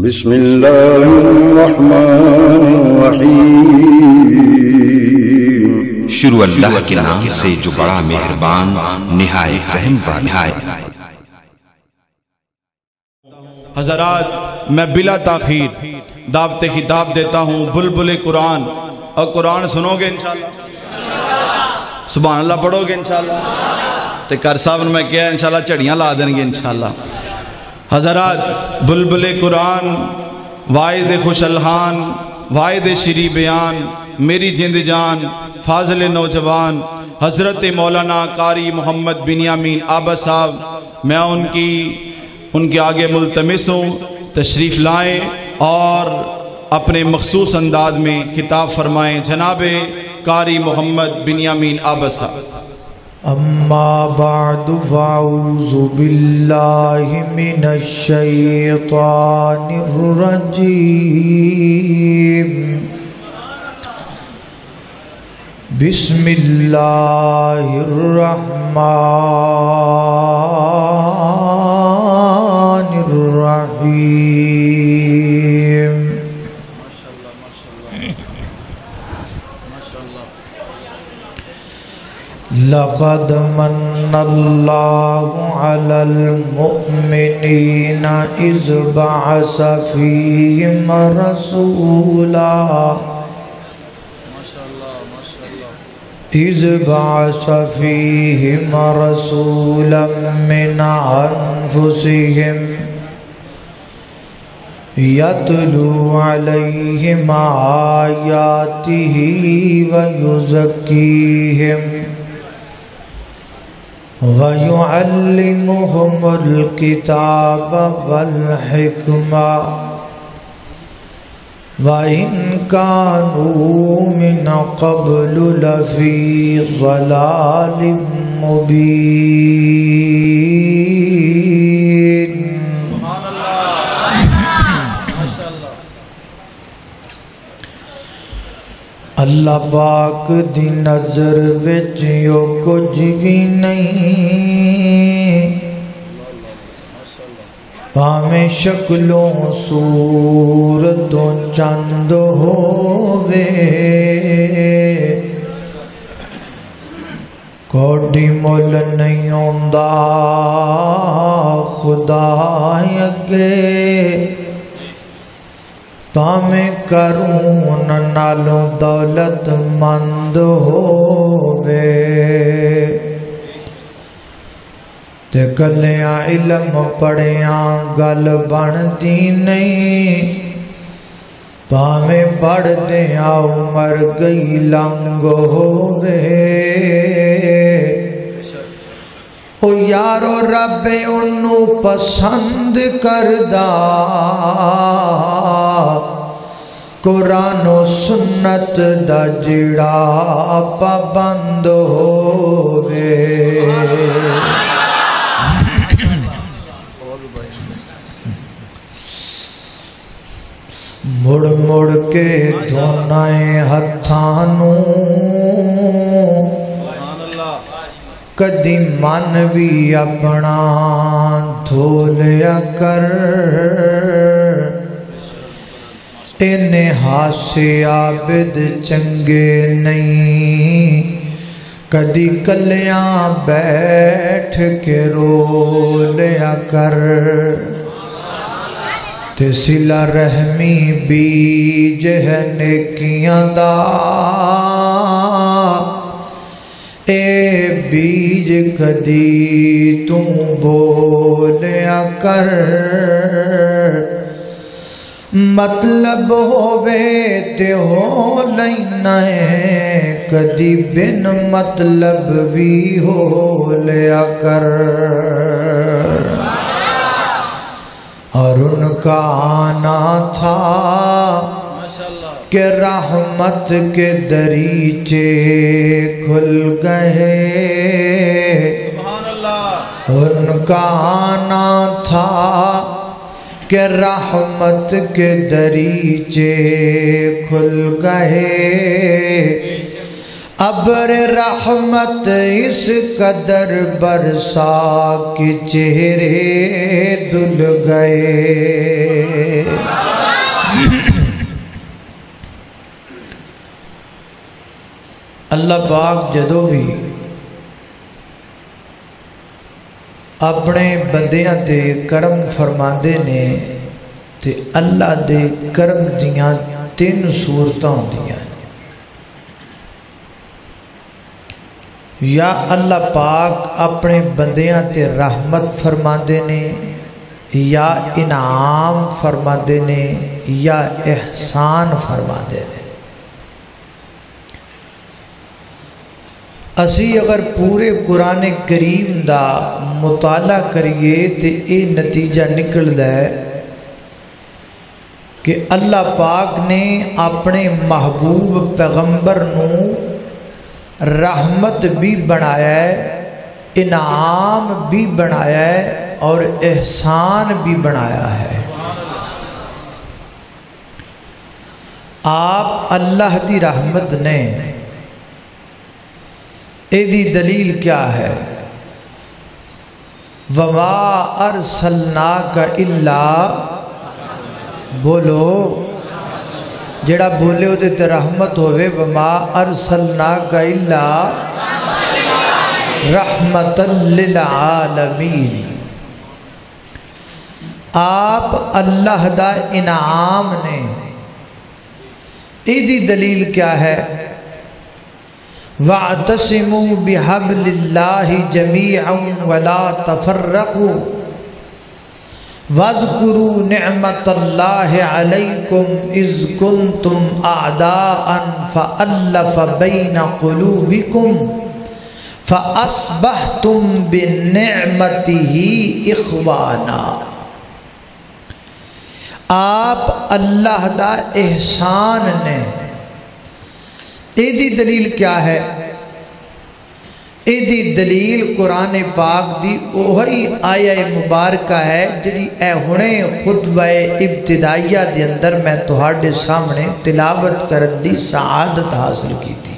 بسم اللہ الرحمن الرحیم۔ شروع اللہ کے نام سے جو بڑا مہربان نہایت رحم والا ہے۔ حضرات، میں بلا تاخیر دعوت خطاب دیتا ہوں بلبل قرآن، اور قرآن سنو گے انشاءاللہ، سبحان اللہ پڑھو گے انشاءاللہ، تے کر صاحب نے میں کیا انشاءاللہ چڑیاں لا دیں گے انشاءاللہ۔ حضرات، بلبل قرآن، واعظ خوش الحان، واعظ شری بیان، میری جند جان، فاضل نوجوان حضرت مولانا قاری محمد بنیامین آبا صاحب، میں ان کے آگے ملتمس ہوں تشریف لائیں اور اپنے مخصوص انداز میں خطاب فرمائیں۔ جناب قاری محمد بنیامین آبا صاحب۔ اما بعد فاعوذ باللہ من الشیطان الرجیم، بسم اللہ الرحمن الرحیم۔ لقد من اللہ علی المؤمنین اذ بعث فیہم رسولا من انفسہم یتلو علیہم آیاتہ ویزکیہم وَيُعَلِّمُهُمُ الْكِتَابَ وَالْحِكْمَةَ وَإِنْ كَانُوا مِنْ قَبْلُ لَفِي ضَلَالٍ مُبِينٍ۔ اللہ پاک دی نظر وچ یو کچھ بھی نہیں، پاویں شکلوں صورتوں چند ہووے، کوڈی مول نہیں ہوندا خدا اگے، پاویں کرون نالوں دولت مند ہووے، تے کلیاں علم پڑھیاں گل بندی نہیں، پاویں پڑھ دیاں عمر گئی لنگ ہووے۔ او یارو رب انہوں پسند کردہ قرآن و سنت دا جڑا پابند ہووے۔ مڑ مڑ کے دھونائے ہتھانوں کدی من بھی اپنا دھولیا کر، انہیں ہاسے عابد چنگے نہیں، کدی کلیاں بیٹھ کے رو لیا کر، تے صلہ رحمی بیج ہے نیکیاں دا، اے بیج کدی تم بولیا کر، مطلب ہووے تے ہو لینا ہے، کدی بن مطلب بھی ہو لیا کر۔ اور ان کا آنا تھا کہ رحمت کے دریچے کھل گئے، ان کا آنا تھا کہ رحمت کے دریچے کھل گئے، ابر رحمت اس قدر برسا کہ چہرے دھل گئے۔ اللہ پاک جدوں بھی اپنے بندیاں تے کرم فرماندے نے تے اللہ دے کرم دیاں تین صورتاں ہوندیاں نے۔ یا اللہ پاک اپنے بندیاں تے رحمت فرماندے نے، یا انعام فرماندے نے، یا احسان فرماندے نے۔ اسی اگر پورے قرآن کریم دا مطالعہ کریے تو یہ نتیجہ نکلدا ہے کہ اللہ پاک نے اپنے محبوب پیغمبر نو رحمت بھی بنایا ہے، انعام بھی بنایا ہے اور احسان بھی بنایا ہے۔ آپ اللہ دی رحمت نے ایدی دلیل کیا ہے؟ وَمَا أَرْسَلْنَاكَ إِلَّا، بولو جڑا بولے ہو تے رحمت ہوئے، وَمَا أَرْسَلْنَاكَ إِلَّا رَحْمَةً لِلْعَالَمِينَ۔ آپ اللہ دا انعام نے، ایدی دلیل کیا ہے؟ وَاعْتَصِمُوا بِحَبْلِ اللَّهِ جَمِيعًا وَلَا تَفَرَّقُوا وَاذْكُرُوا نِعْمَةَ اللَّهِ عَلَيْكُمْ إِذْ كُنْتُمْ أَعْدَاءً فَأَلَّفَ بَيْنَ قُلُوبِكُمْ فَأَصْبَحْتُمْ بِنِعْمَتِهِ إِخْوَانًا۔ آپ اللہ دا احسان نے، ایدی دلیل کیا ہے؟ ایدی دلیل قرآن پاک دی اوہی آیہ مبارکہ ہے جڑی اے ہنے خطبہ ابتدائیہ دے اندر میں تہاڈے سامنے تلاوت کرن دی سعادت حاصل کی تھی۔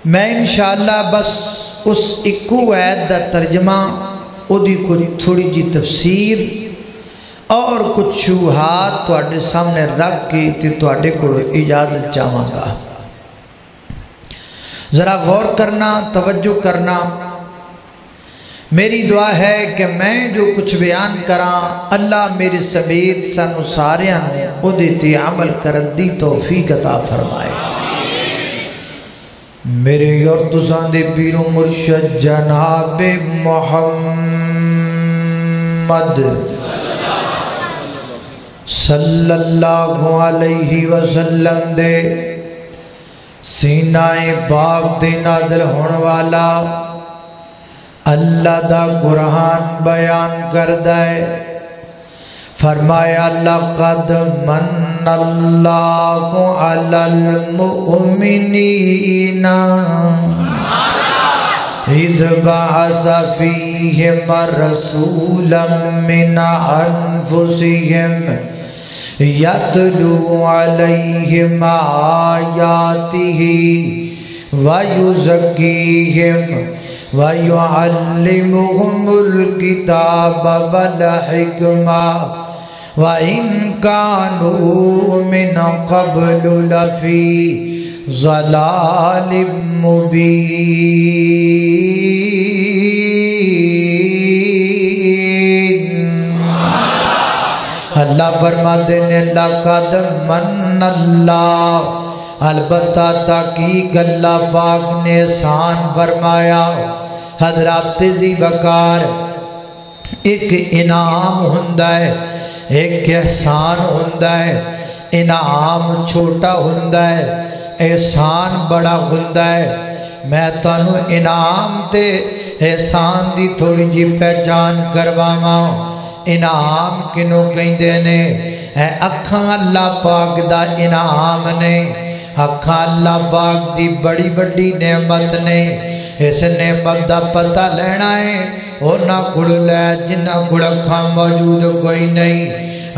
میں انشاءاللہ بس اس اکو آیت دا ترجمہ، او دی کوئی تھوڑی جی تفسیر اور کچھ شبہات تواڈے سامنے رکھ کے تے تواڈے کو اجازت چاہواں گا۔ ذرا غور کرنا، توجہ کرنا۔ میری دعا ہے کہ میں جو کچھ بیان کراں اللہ میرے سمیت سانو ساریاں نوں اودے تے عمل کرن دی توفیق عطا فرمائے۔ میرے اور تساں دے پیر و مرشد جناب محمد صلی اللہ علیہ وسلم دے سینہ پاک تے نازل ہون والا اللہ دا قرآن بیان کردہ ہے۔ فرمایا لقد من اللہ علی المؤمنین اذ بعث فیہم رسولا من انفسہم یتلو علیہم آیاتہ ویزکیہم وَيُعَلِّمُهُمُ الْكِتَابَ وَالْحِكْمَةَ وَإِنْ كَانُوا مِنْ قَبْلُ لَفِي ضَلَالٍ مُبِينٍ۔ اللہ فرماتے ہیں لَقَدْ مَنَّ اللَّهُ، البتہ تحقیق اللہ پاک نے احسان فرمایا۔ حضرات ذی وقار، ایک انعام ہوندا ہے، ایک احسان ہوندا ہے۔ انعام چھوٹا ہوندا ہے، احسان بڑا ہوندا ہے۔ میں تانوں انعام تے احسان دی تھوڑی جی پہچان کرواواں۔ انعام کنوں کہندے نے؟ اے اکھاں اللہ پاک دا انعام نے۔ اکھاں اللہ پاک دی بڑی بڑی نعمت نے۔ اس نعمت دا پتہ لینا ہے اونا کڑ لے جنہ کڑ اکھاں موجود کوئی نہیں۔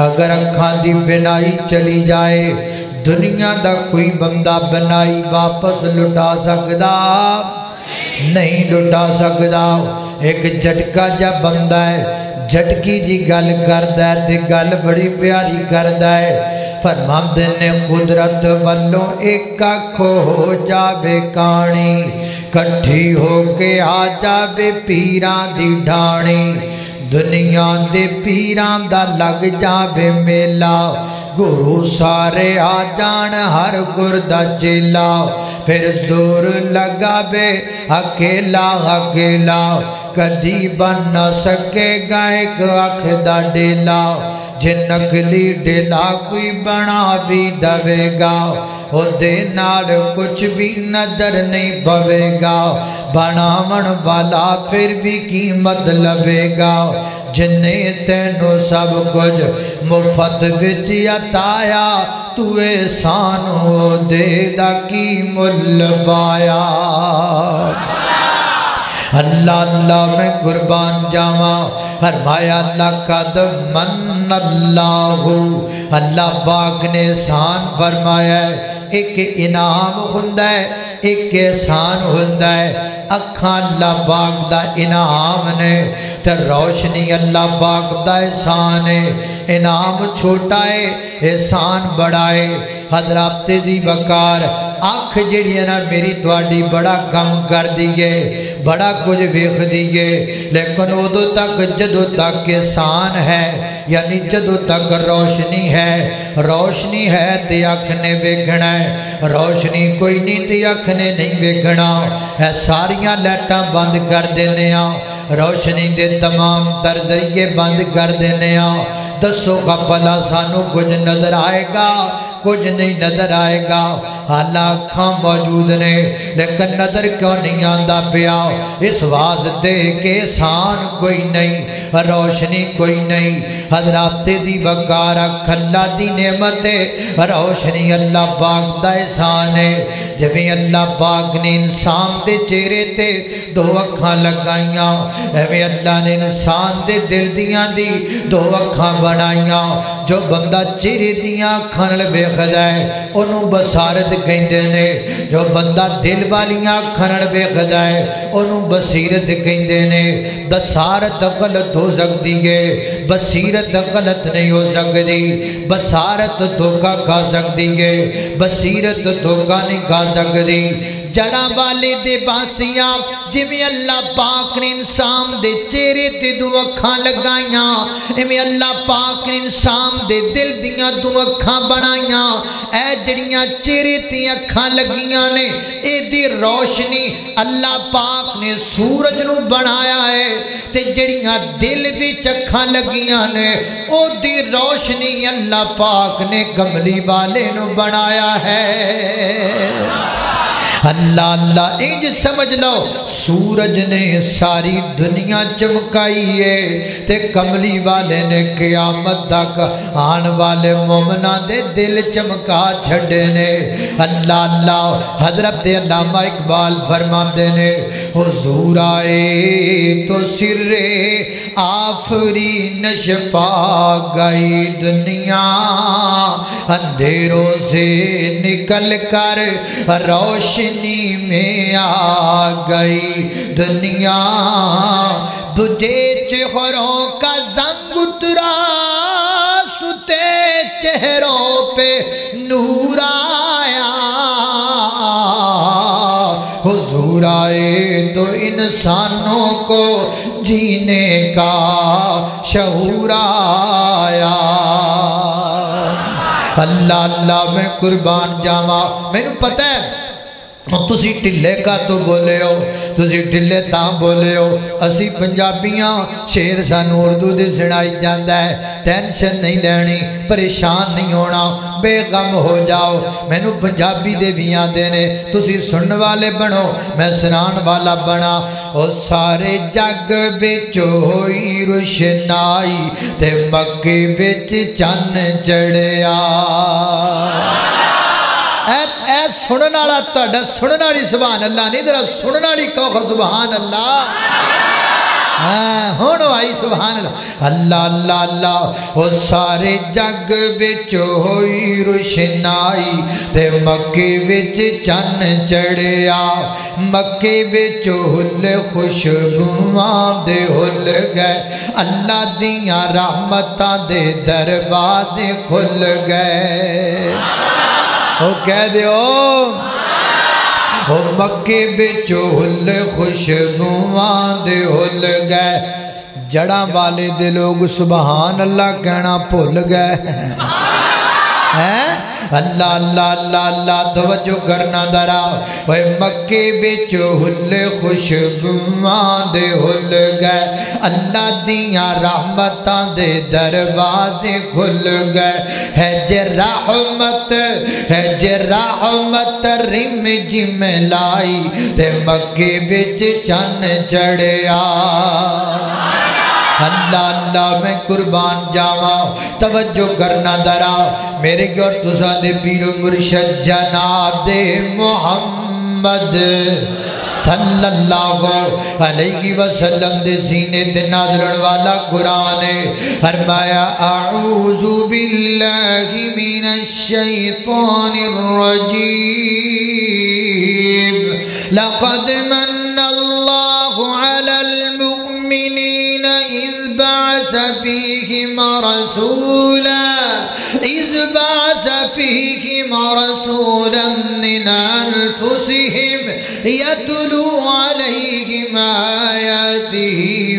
اگر اکھاں دی بنائی چلی جائے، دنیا دا کوئی بندہ بنائی واپس لٹا سکدا نہیں، لٹا سکدا۔ ایک جھٹکا جا بندہ ہے، جھٹکی جی گل کردہ ہے تے گل بڑی پیاری کردہ ہے۔ فرماندے نے قدرت والوں ایک اکھ ہو جاوے کانی کٹھی ہو کے آ جاوے پیران دی ڈھانی دنیا دے پیران دا لگ جاوے میلا گرو سارے آ جان ہر گردہ چیلا پھر زور لگا بے اکیلا اکیلا کدی بن نہ سکے گا ایک اکھ دا ڈیلا جے نقلی ڈیلا کوئی بنا بھی دوے گا او دے نال کچھ بھی نظر نہیں پوے گا بناون والا پھر بھی قیمت لوے گا جنے تینوں سب کچھ مفت وچ عطایا تو احسان ہو دے دا کی مل پایا اللہ اللہ میں قربان جاواں فرمایا لقد من اللہ اللہ پاک نے احسان فرمایا ہے ایک انعام ہوندہ ہے ایک احسان ہوندہ ہے اکھاں اللہ پاک دا انعام نے تے روشنی اللہ پاک دا احسان ہے انعام چھوٹا ہے احسان بڑا ہے حضرات دی بکار آنکھ جڑی ہے نا میری تواڈی بڑا کم کر دیئے بڑا کچھ ویکھ دیئے لیکن ادو تک جدو تک احسان ہے یعنی جدو تک روشنی ہے تے آنکھ نے ویکھنا ہے روشنی کوئی نہیں تے آنکھ نے نہیں ویکھنا اے ساریاں لائٹاں بند کر دینے روشنی دے تمام تر ذریعے بند کر دینے دسو کا پلا سانو کچھ نظر آئے گا کچھ نہیں نظر آئے گا حالانکہ موجود نے لیکن نظر کیوں نہیں آندہ پیا اس واسطے کہ احسان کوئی نہیں روشنی کوئی نہیں حضرات دی وقارہ اللہ دی نعمت روشنی اللہ پاک دا احسان ہے جب اللہ پاک نے انسان دے چہرے تے دو اکھاں لگائیاں ایویں اللہ نے انسان دے دل دیاں دی دو اکھاں بنائیاں جو بندہ چہرے دیاں اکھاں نال ویکھدا ہے انہوں بصارت کہندے نے جو بندہ دل والیاں اکھاں نال ویکھدا ہے انہوں بصیرت کہندے نے بصارت غلط ہو سکتی ہے بصیرت غلط نہیں ہو سکتی بصارت دھوکا کھا سکتی ہے بصیرت دھوکا نہیں کھا سکتی جڑا والے دے باسیاں جویں اللہ پاک نے انسان دے چہرے تے دو اکھاں لگائیاں ایویں اللہ پاک نے انسان دے دل دیاں دو اکھاں بنائیاں اے جڑیاں چہرے تے اکھاں لگیاں نے اے دی روشنی اللہ پاک نے سورج نو بنایا ہے تے جڑیاں دل وچ اکھاں لگیاں نے او دی روشنی اللہ پاک نے کملی والے نو بنایا ہے اللہ اللہ انج سمجھ لو سورج نے ساری دنیا چمکائی ہے تے کملی والے نے قیامت تک آن والے مومنہ دے دل چمکا چھڑے نے اللہ اللہ حضرت علامہ اقبال فرماتے نے حضور آئے تو سر آفرین چھپا گئی دنیا اندھیروں سے نکل کر روشنی میں آ گئی دنیا تجھے چہروں کا زنگ اترا ستے چہروں پہ نور آیا حضور آئے تو انسانوں کو جینے کا شعور آیا اللہ اللہ میں قربان جاواں میں پتہ ہے تسی ٹلے کا تو بولے ہو تسی ٹلے تاں بولے ہو اسی پنجابیاں شیر سانو اردو دے سنائی جاندہ ہے ٹینشن نہیں لینی پریشان نہیں ہونا بے غم ہو جاؤ میں نو پنجابی دے بھی آندے نے تسی سنن والے بنو میں سنان والا بنا او سارے جگ بچ ہوئی روشنائی تے مکے بچ چن چڑھیا اے سنن والا تہاڈا سنن والی سبحان اللہ نہیں ذرا سنن والی کہو سبحان اللہ ہوں آئی سبحان اللہ اللہ اللہ اللہ وہ سارے جگ بچ ہوئی روشنائی تے مکے بچ چن چڑھیا مکے بچ ہل خوشبواں دے ہل گئے اللہ دیاں رحمتاں دے دروازے کھل گئے وہ کہہ دیو وہ مکے بچ ہل خوشبواں دے ہل گئے جڑاں والے دے لوگ سبحان اللہ کہنا بھول گئے اللہ اللہ اللہ اللہ توجہ کرنا درا وہ مکے بچ ہل خوشبواں دے ہل گئے اللہ دیاں رحمتاں دے دروازے کھل گئے ہے جے رحمت رم جم لائی تے مکے بچ چن چڑھیا اللہ اللہ میں قربان جاواں توجہ کرنا درا میرے گور تساں دے پیر و مرشد جناب دے محمد صلی اللہ علیہ وسلم دے سینے تے نازلن والا قرآن ہے فرمایا اعوذ باللہ من الشیطان الرجیم لقد من اللہ علی المؤمنین اذ بعث فیہم رسولا من انفسہم یتلو علیہم آیاتہ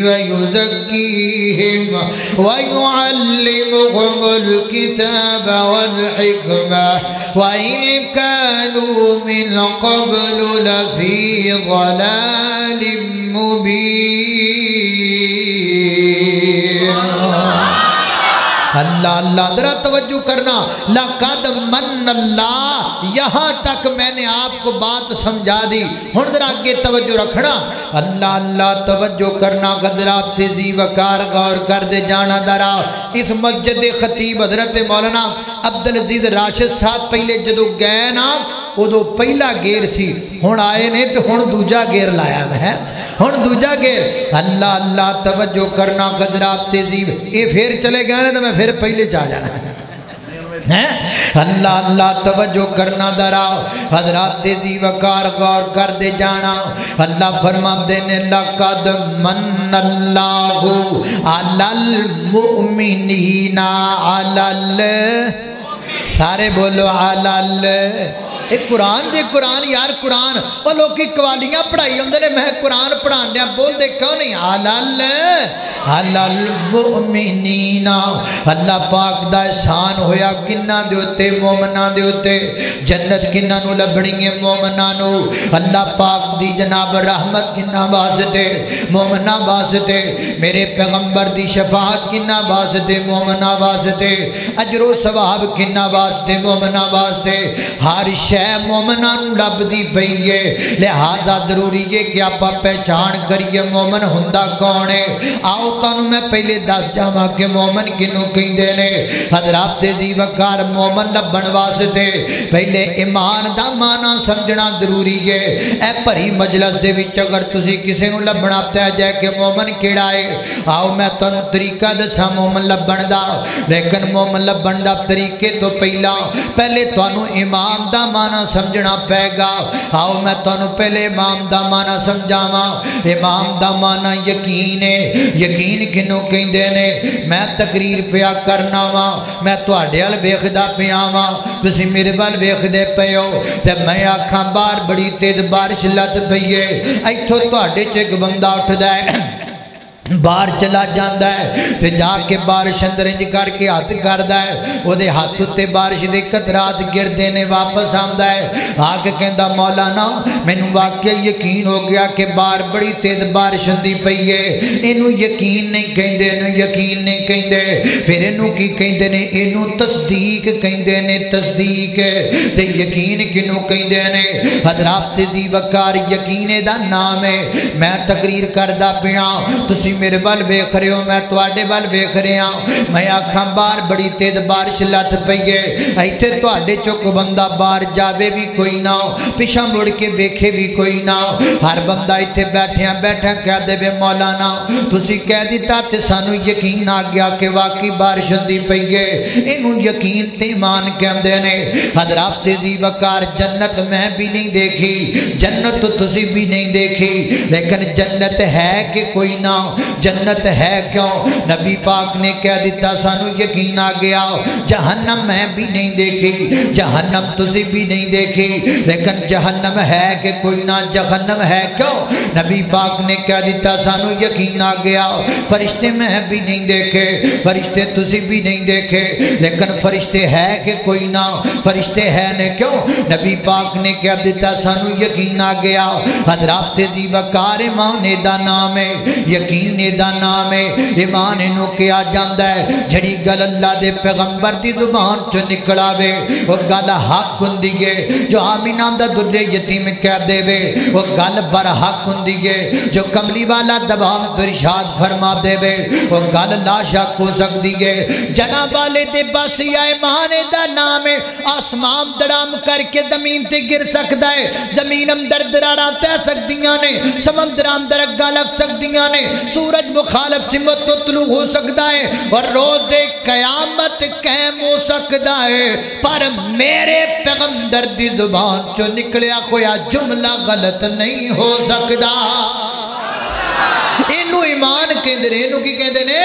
ویزکیہم ویعلمہم الکتاب والحکمہ وإن كانوا من قبل لفی ضلال مبین اللہ اللہ ذرا توجہ کرنا لقد من اللہ یہاں تک میں نے آپ کو بات سمجھا دی ہن ذرا آگے توجہ رکھنا اللہ اللہ توجہ کرنا حضرات تیزی وقار غور کر دے جانا درا اس مسجد خطیب حضرت مولانا عبدالعزیز راشد صاحب پہلے جدو گئے نا ادو پہلا گیر سی ہن آئے نے تو ہن دوجا گیر لایا میں ہن دوجا گیر اللہ اللہ توجہ کرنا حضرات تیزی یہ پھر چلے گئے نا تو میں پھر پہلے چاہ جانا اللہ اللہ توجہ کرنا درا حضرات تیزی وقار غور کر دے جانا اللہ فرما دینے لقد من اللہ علی المؤمنین علی سارے بولو علی ایک قرآن جے قرآن یار قرآن وہ لوگ کی قوالیاں پڑھائی ہوندے نے میں قرآن پڑھان دیا بول دے کیوں نہیں علی المؤمنین اللہ پاک دا احسان ہویا کنہ دے ہوتے مومنہ دے ہوتے جنت کنہ نو لبنی ہے مومنہ نو اللہ پاک دی جناب رحمت کنہ واسطے مومنہ واسطے میرے پیغمبر دی شفاعت کنہ واسطے مومنہ واسطے اجر و ثواب کنہ واسطے مومنہ واسطے ہر شے مومنہ نو لب دی پئی ہے لہذا ضروری ہے کہ آپ پہچان کریے مومن ہندا کون ہے آؤ تانوں میں پہلے دس جاواں کہ مومن کنوں کہندے نے حضرات دی وقار مومن لبن واسطے پہلے ایمان دا معنی سمجھنا ضروری ہے اے بھری مجلس دے وچ اگر تسی کسے نوں لبنا پیا جائے کہ مومن کیڑا ہے آؤ میں تانوں طریقہ دساں مومن لبن دا لیکن مومن لبن دا طریقے تو پہلے تانوں امام دا معنی سمجھنا پے گا آؤ میں تانوں پہلے امام دا معنی سمجھاواں امام دا معنی یقین ہے یقین کنوں کہندے نے میں تقریر پیا کرنا وا میں تواڈے ول ویکھدا پیا وا تسی میرے ول ویکھدے پئے ہو تے میں آکھاں باہر بڑی تیز بارش لت پئی ہے ایتھوں تواڈے چ ایک بندہ اٹھدا ہے باہر چلا جاندہ ہے تے جا کے بارش اندر انج کر کے ہاتھ کردا ہے او دے ہاتھ تے بارش دے قطرات گردے نے واپس آندا ہے آ کے کہندا مولانا مینوں واقعی یقین ہو گیا کہ باہر بڑی تیز بارش ہوندی پئی ہے اینوں یقین نہیں کہندے اینوں یقین نہیں کہندے پھر اینوں کی کہندے نے اینوں تصدیق کہندے نے تصدیق تے یقین کینوں کہندے نے حضرات دی وقار یقین دا نام ہے میں تقریر کردا پیاں تسی میرے بل ویکھ رہے ہو میں تواڈے بل ویکھ رہا میں آکھاں باہر بڑی تیز بارش لت پئی ہے ایتھے تواڈے چوں کوئی بندہ باہر جاوے بھی کوئی نہ پیچھے مڑ کے ویکھے بھی کوئی نہ ہر بندہ ایتھے بیٹھیا بیٹھا کہہ دے وے مولانا تسی کہہ دیتا تے سانو یقین آ گیا کہ واقعی بارش ہوندی پئی ہے اینوں یقین تے ایمان کہندے نے حضرات ذی وقار جنت میں بھی نہیں دیکھی جنت تو تسی بھی نہیں دیکھی لیکن جنت ہے کہ کوئی نہ جنت ہے کیوں نبی پاک نے کہہ دیتا سانو یقین آ گیا جہنم میں بھی نہیں دیکھی جہنم تسی بھی نہیں دیکھی لیکن جہنم ہے کہ کوئی نہ جہنم ہے کیوں نبی پاک نے کہہ دیتا سانو یقین آ گیا فرشتے میں بھی نہیں دیکھے فرشتے تسی بھی نہیں دیکھے لیکن فرشتے ہے کہ کوئی نہ فرشتے ہے نے کیوں نبی پاک نے کہہ دیتا سانو یقین آ گیا حضرات ذی وقار ایمان دا نام ہے یقین دا نام ہے ایمان نو کیا جاندا ہے جڑی گل اللہ دے پیغمبر دی زبان چ نکلا وے وہ گل حق ہوندی ہے جو آمینہ دا دودھ یتیم کہہ دے وے وہ گل برحق ہوندی ہے جو کملی والا دبام تو ارشاد فرما دے وے وہ گل لا شک ہو سکتی ہے جناب والے دے بس یا ایمان دا نام ہے آسمان دڑام کر کے زمین تے گر سکتا ہے زمین اندر دراڑاں تہ سکدیاں نے سمندراں اندر اگاں لگ سکدیاں نے سورج مخالف سمت تو طلوع ہو سکتا ہے اور روز قیامت قائم ہو سکتا ہے پر میرے پیغمبر دی زبان چو نکلیا کوئی جملہ غلط نہیں ہو سکتا اینو ایمان کہندے نے اینو کی کہندے نے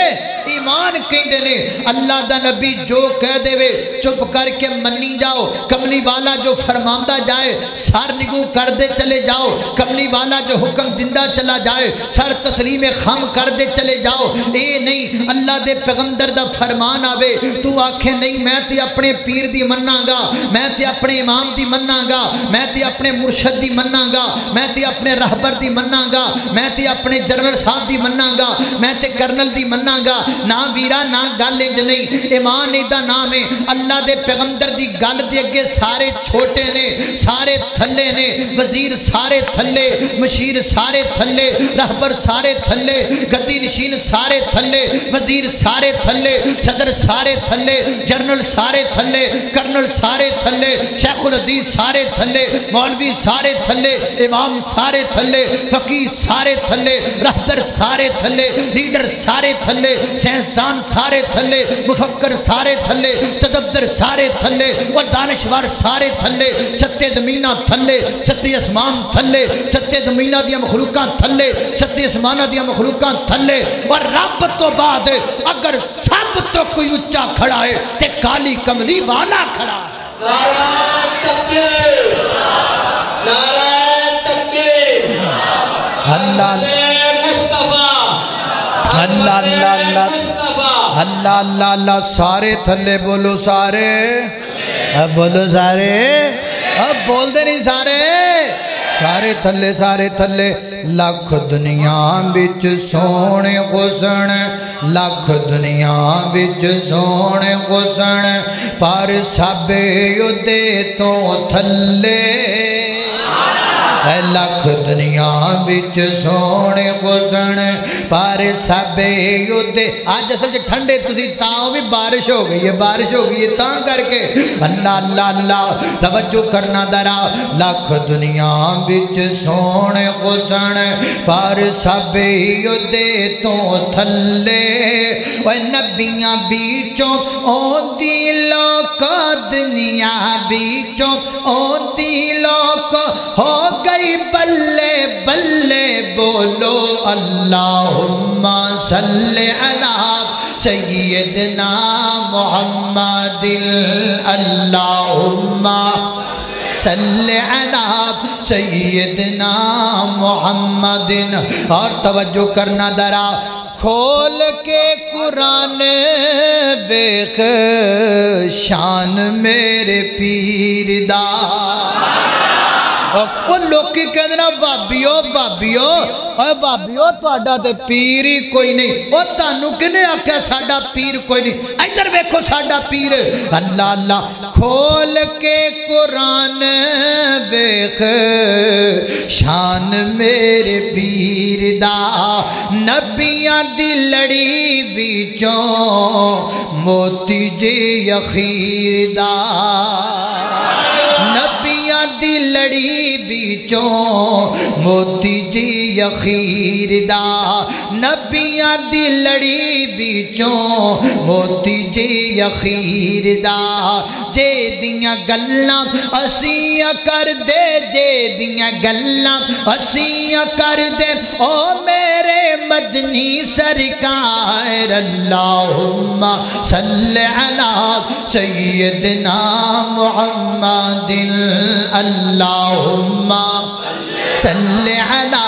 ایمان کہندے نے اللہ دا نبی جو کہہ دے وے چپ کر کے منی جاؤ کملی والا جو فرماندا جائے سر نگو کر دے چلے جاؤ کملی والا جو حکم دندہ چلا جائے سر تسلیم خم کر دے چلے جاؤ اے نہیں اللہ دے پیغمبر دا فرمان آوے تو آکھے نہیں میں تے اپنے پیر دی مننا گا میں تے اپنے امام دی مننا گا میں تے اپنے مرشد دی مننا گا میں تے اپنے رہبر دی مننا گا میں تے اپنے جنرل صاحب دی مننا گا میں تے کرنل دی مننا گا نہ ویرا نہ گل انج نہیں ایمان دا نام ہے اللہ دے پیغمبر دی گل دے اگے سارے چھوٹے نے سارے تھلے نے وزیر سارے تھلے مشیر سارے تھلے رہبر سارے تھلے گدی نشین سارے تھلے وزیر سارے تھلے صدر سارے تھلے جنرل سارے تھلے کرنل سارے تھلے شیخ الحدیث سارے تھلے مولوی سارے تھلے امام سارے تھلے فقیہ سارے تھلے رہبر سارے تھلے لیڈر سارے تھلے سائنسدان سارے تھلے مفکر سارے تھلے تدبر سارے تھلے اور دانشور سارے تھلے ستے زمینہ تھلے ستے اسمان تھلے ستے زمینہ دیا مخلوقاں تھلے ستے اسمانہ دیا مخلوقاں تھلے اور رب تو بعد اگر سب تو کوئی اچھا کھڑا ہے تے کالی کملی والا کھڑا ہے نعرہ تکبیر نعرہ تکبیر اللہ اللہ اللہ اللہ اللہ اللہ اللہ سارے تھلے بولو سارے اب بولو سارے اب بول دے نہیں سارے تھلے لکھ دنیا بچ سونے غسن لکھ دنیا بچ سونے غسن پر سب یدے تو تھلے لکھ دنیا بچ سونے غسن پر سب یدے آج اصل ٹھنڈے تسی تاؤ بھی بارش ہو گئی ہے تاں کر کے اللہ اللہ اللہ توجہ کرنا درا لکھ دنیا بچ سونے غسن پر سب یدے تو تھلے وہ نبیاں بیچوں او دلوں کو دنیا بیچوں او دلوں کو ہو گئی بلے بلے بولو اللہم صلی علی سیدنا محمد اللہم صلی علی سیدنا محمد اور توجہ کرنا درا کھول کے قرآن بیخ شان میرے پیر دا ان لوگ کی کہتے ہیں بابیو تہاڈا تے پیر ہی کوئی نہیں او تانوں کنے آکھیا ساڈا پیر کوئی نہیں ادھر وے ویکھو ساڈا پیر اللہ اللہ کھول کے قرآن ویکھ شان میرے پیر دا نبیاں دی لڑی وچوں موتی جی اخیر دا نبیاں دی لڑی وچوں موتی جی اخیر دا نبیاں دی لڑی وچوں موتی جی اخیر دا جے دیاں گلاں اسیاں کر دے جے دیاں گلاں اسیاں کر دے او میرے مدنی سرکار اللہم صلی علی سیدنا محمد اللہم صلی علی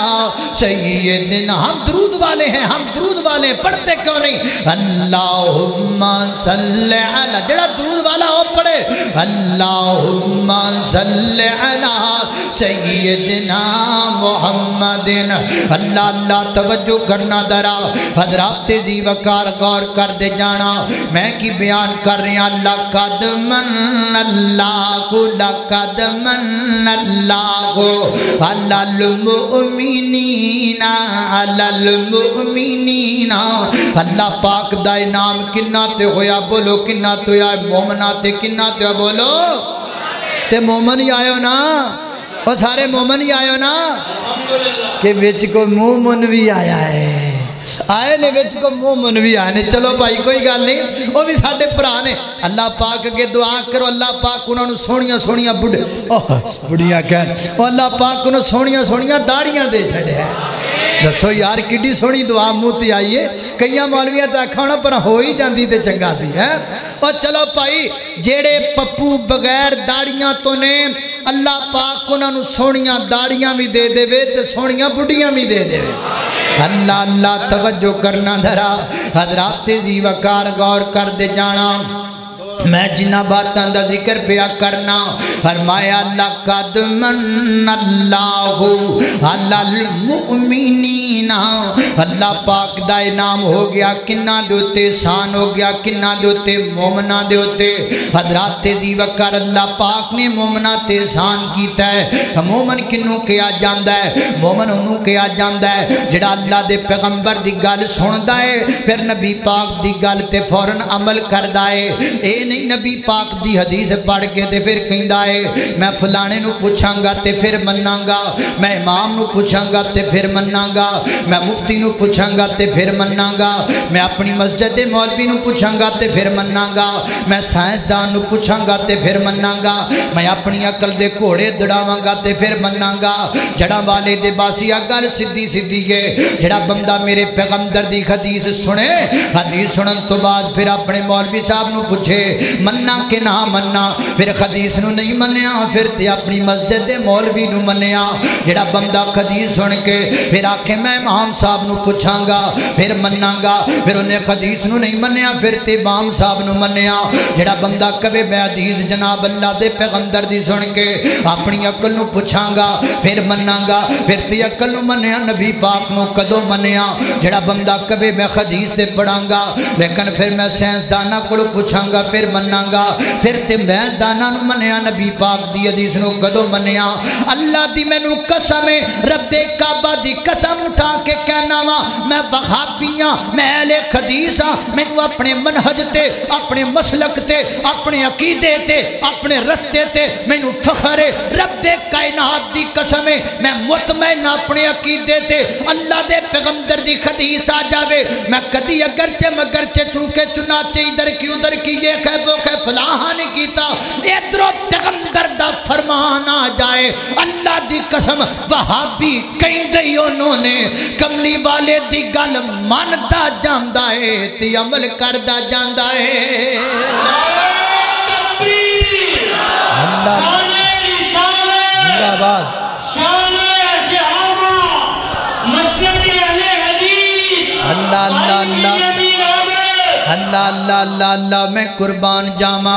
سیدنا ہم درود والے ہیں ہم درود والے پڑھتے کیوں نہیں اللہم صلی علی جڑا درود والا ہو پڑھے اللہم صلی علی سیدنا محمد اللہ اللہ توجہ کرنا درا حضرات تیزی وقار غور کر دے جانا میں کی بیان کر رہی ہوں لقد من اللہ لقد من اللہ علی المؤمنین علی المؤمنین اللہ پاک دا انعام کنا تے ہویا بولو کنا تے ہویا مومنہ تے کنا تے بولو تے مومن ہی آئے ہو نا وہ سارے مومن ہی آئے ہو نا کہ وچ کو مومن بھی آیا ہے آئے نے وچ کو مومن بھی آئے نے چلو بھائی کوئی گل نہیں وہ بھی ساڈے بھرا نے اللہ پاک کے دعا کرو اللہ پاک انہوں نے سونیاں سونیاں بڑھیاں کہن اللہ پاک انہوں سونیاں سونیاں داڑیاں دے چھڑے ہیں دسو یار کڈی سونی دعا منہ تے آئیے کئیاں مولویاں تے آکھانا پر ہو ہی جاندی تے چنگا سی ہے اور چلو بھائی جیڑے پپو بغیر داڑیاں تو نے اللہ پاک انہوں نے سونیاں داڑیاں بھی دے دے وے تے سونیاں بڑھیاں بھی دے دے وے اللہ اللہ توجہ کرنا دھرا حضرات تیزی وقار غور کر دے جانا میں جنہ باتاں دا ذکر پیا کرنا فرمایا لقد من اللہ علی المؤمنین اللہ پاک دا انعام ہو گیا کنہ دوتے سان ہو گیا کنہ دوتے مومنہ دوتے حضرات تیزی وقار اللہ پاک نے مومنہ تے سان کیتا ہے مومن کنوں کیا جاندہ ہے مومن انہوں کیا جاندہ ہے جڑا اللہ دے پیغمبر دی گل سندہ ہے پھر نبی پاک دی گل تے فوراً عمل کردہ ہے اے نہیں نبی پاک دی حدیث پڑھ کے تے پھر کہندا ہے میں فلانے نو پوچھاں گا تے پھر مناں گا میں امام نو پوچھاں گا تے پھر مناں گا میں مفتی نو پوچھاں گا تے پھر مناں گا میں اپنی مسجد مولوی نو پوچھاں گا تے پھر مناں گا میں سائنسدان نو پوچھاں گا تے پھر مناں گا میں اپنی عقل دے گھوڑے دڑاواں گا تے پھر مناں گا جڑا والے دے باسیا گل سیدھی سیدھی ہے جڑا بندہ میرے پیغمبر دی حدیث سنے حدیث سنن تو بعد پھر اپنے مولوی صاحب نو پوچھے مننا کہ نہ مننا پھر حدیث نو نہیں منیا پھر تے اپنی مسجد دے مولوی نو منیا جڑا بندہ حدیث سن کے پھر آکھے میں امام صاحب نو پوچھاں گا پھر مننا گا پھر انہیں حدیث نو نہیں منیا پھر تے امام صاحب نو منیا جڑا بندہ کبھی بے حدیث جناب اللہ دے پیغمبر دی سن کے اپنی عقل نو پوچھاں گا پھر مننا گا پھر تے عقل نو منیا نبی پاک نو کدو منیا جڑا بندہ کبھی میں حدیث سے پڑھاں گا لیکن پھر میں سائنسداناں کولوں پوچھاں گا پھر مناں گا پھر تے میں دانا نو منیا نبی پاک دی حدیث نو کدو منیا اللہ دی مینوں قسم رب دے کعبہ دی قسم اٹھا کے کہنا وا میں وہابیاں میں اہل حدیث ہاں مینوں اپنے منہج تے اپنے مسلک تے اپنے عقیدے تے اپنے رستے تے مینوں فخر ہے رب دے کائنات دی قسم میں مطمئن اپنے عقیدے تے اللہ دے پیغمبر دی حدیث آ جاوے میں کدی اگرچہ مگرچہ چونکہ چنانچہ ادھر کی ادھر کی یہ خیبو کہ فلاحہ نے کیتا ادھرو پیغمبر دا فرمان آ جائے اللہ دی قسم وہابی کہیں دئی انہوں نے کملی والے دی گل مانتا جاندہ ہے تی عمل کردہ جاندہ ہے اللہ بات اللہ اللہ اللہ اللہ اللہ اللہ اللہ میں قربان جاما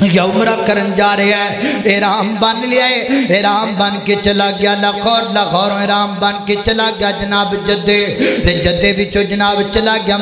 یا عمرہ کرن جا رہے ہیں، احرام بن لیا ہے، احرام بن کے چلا گیا لاہور احرام بن کے چلا گیا جناب جدے، جدے وچوں جناب چلا گیا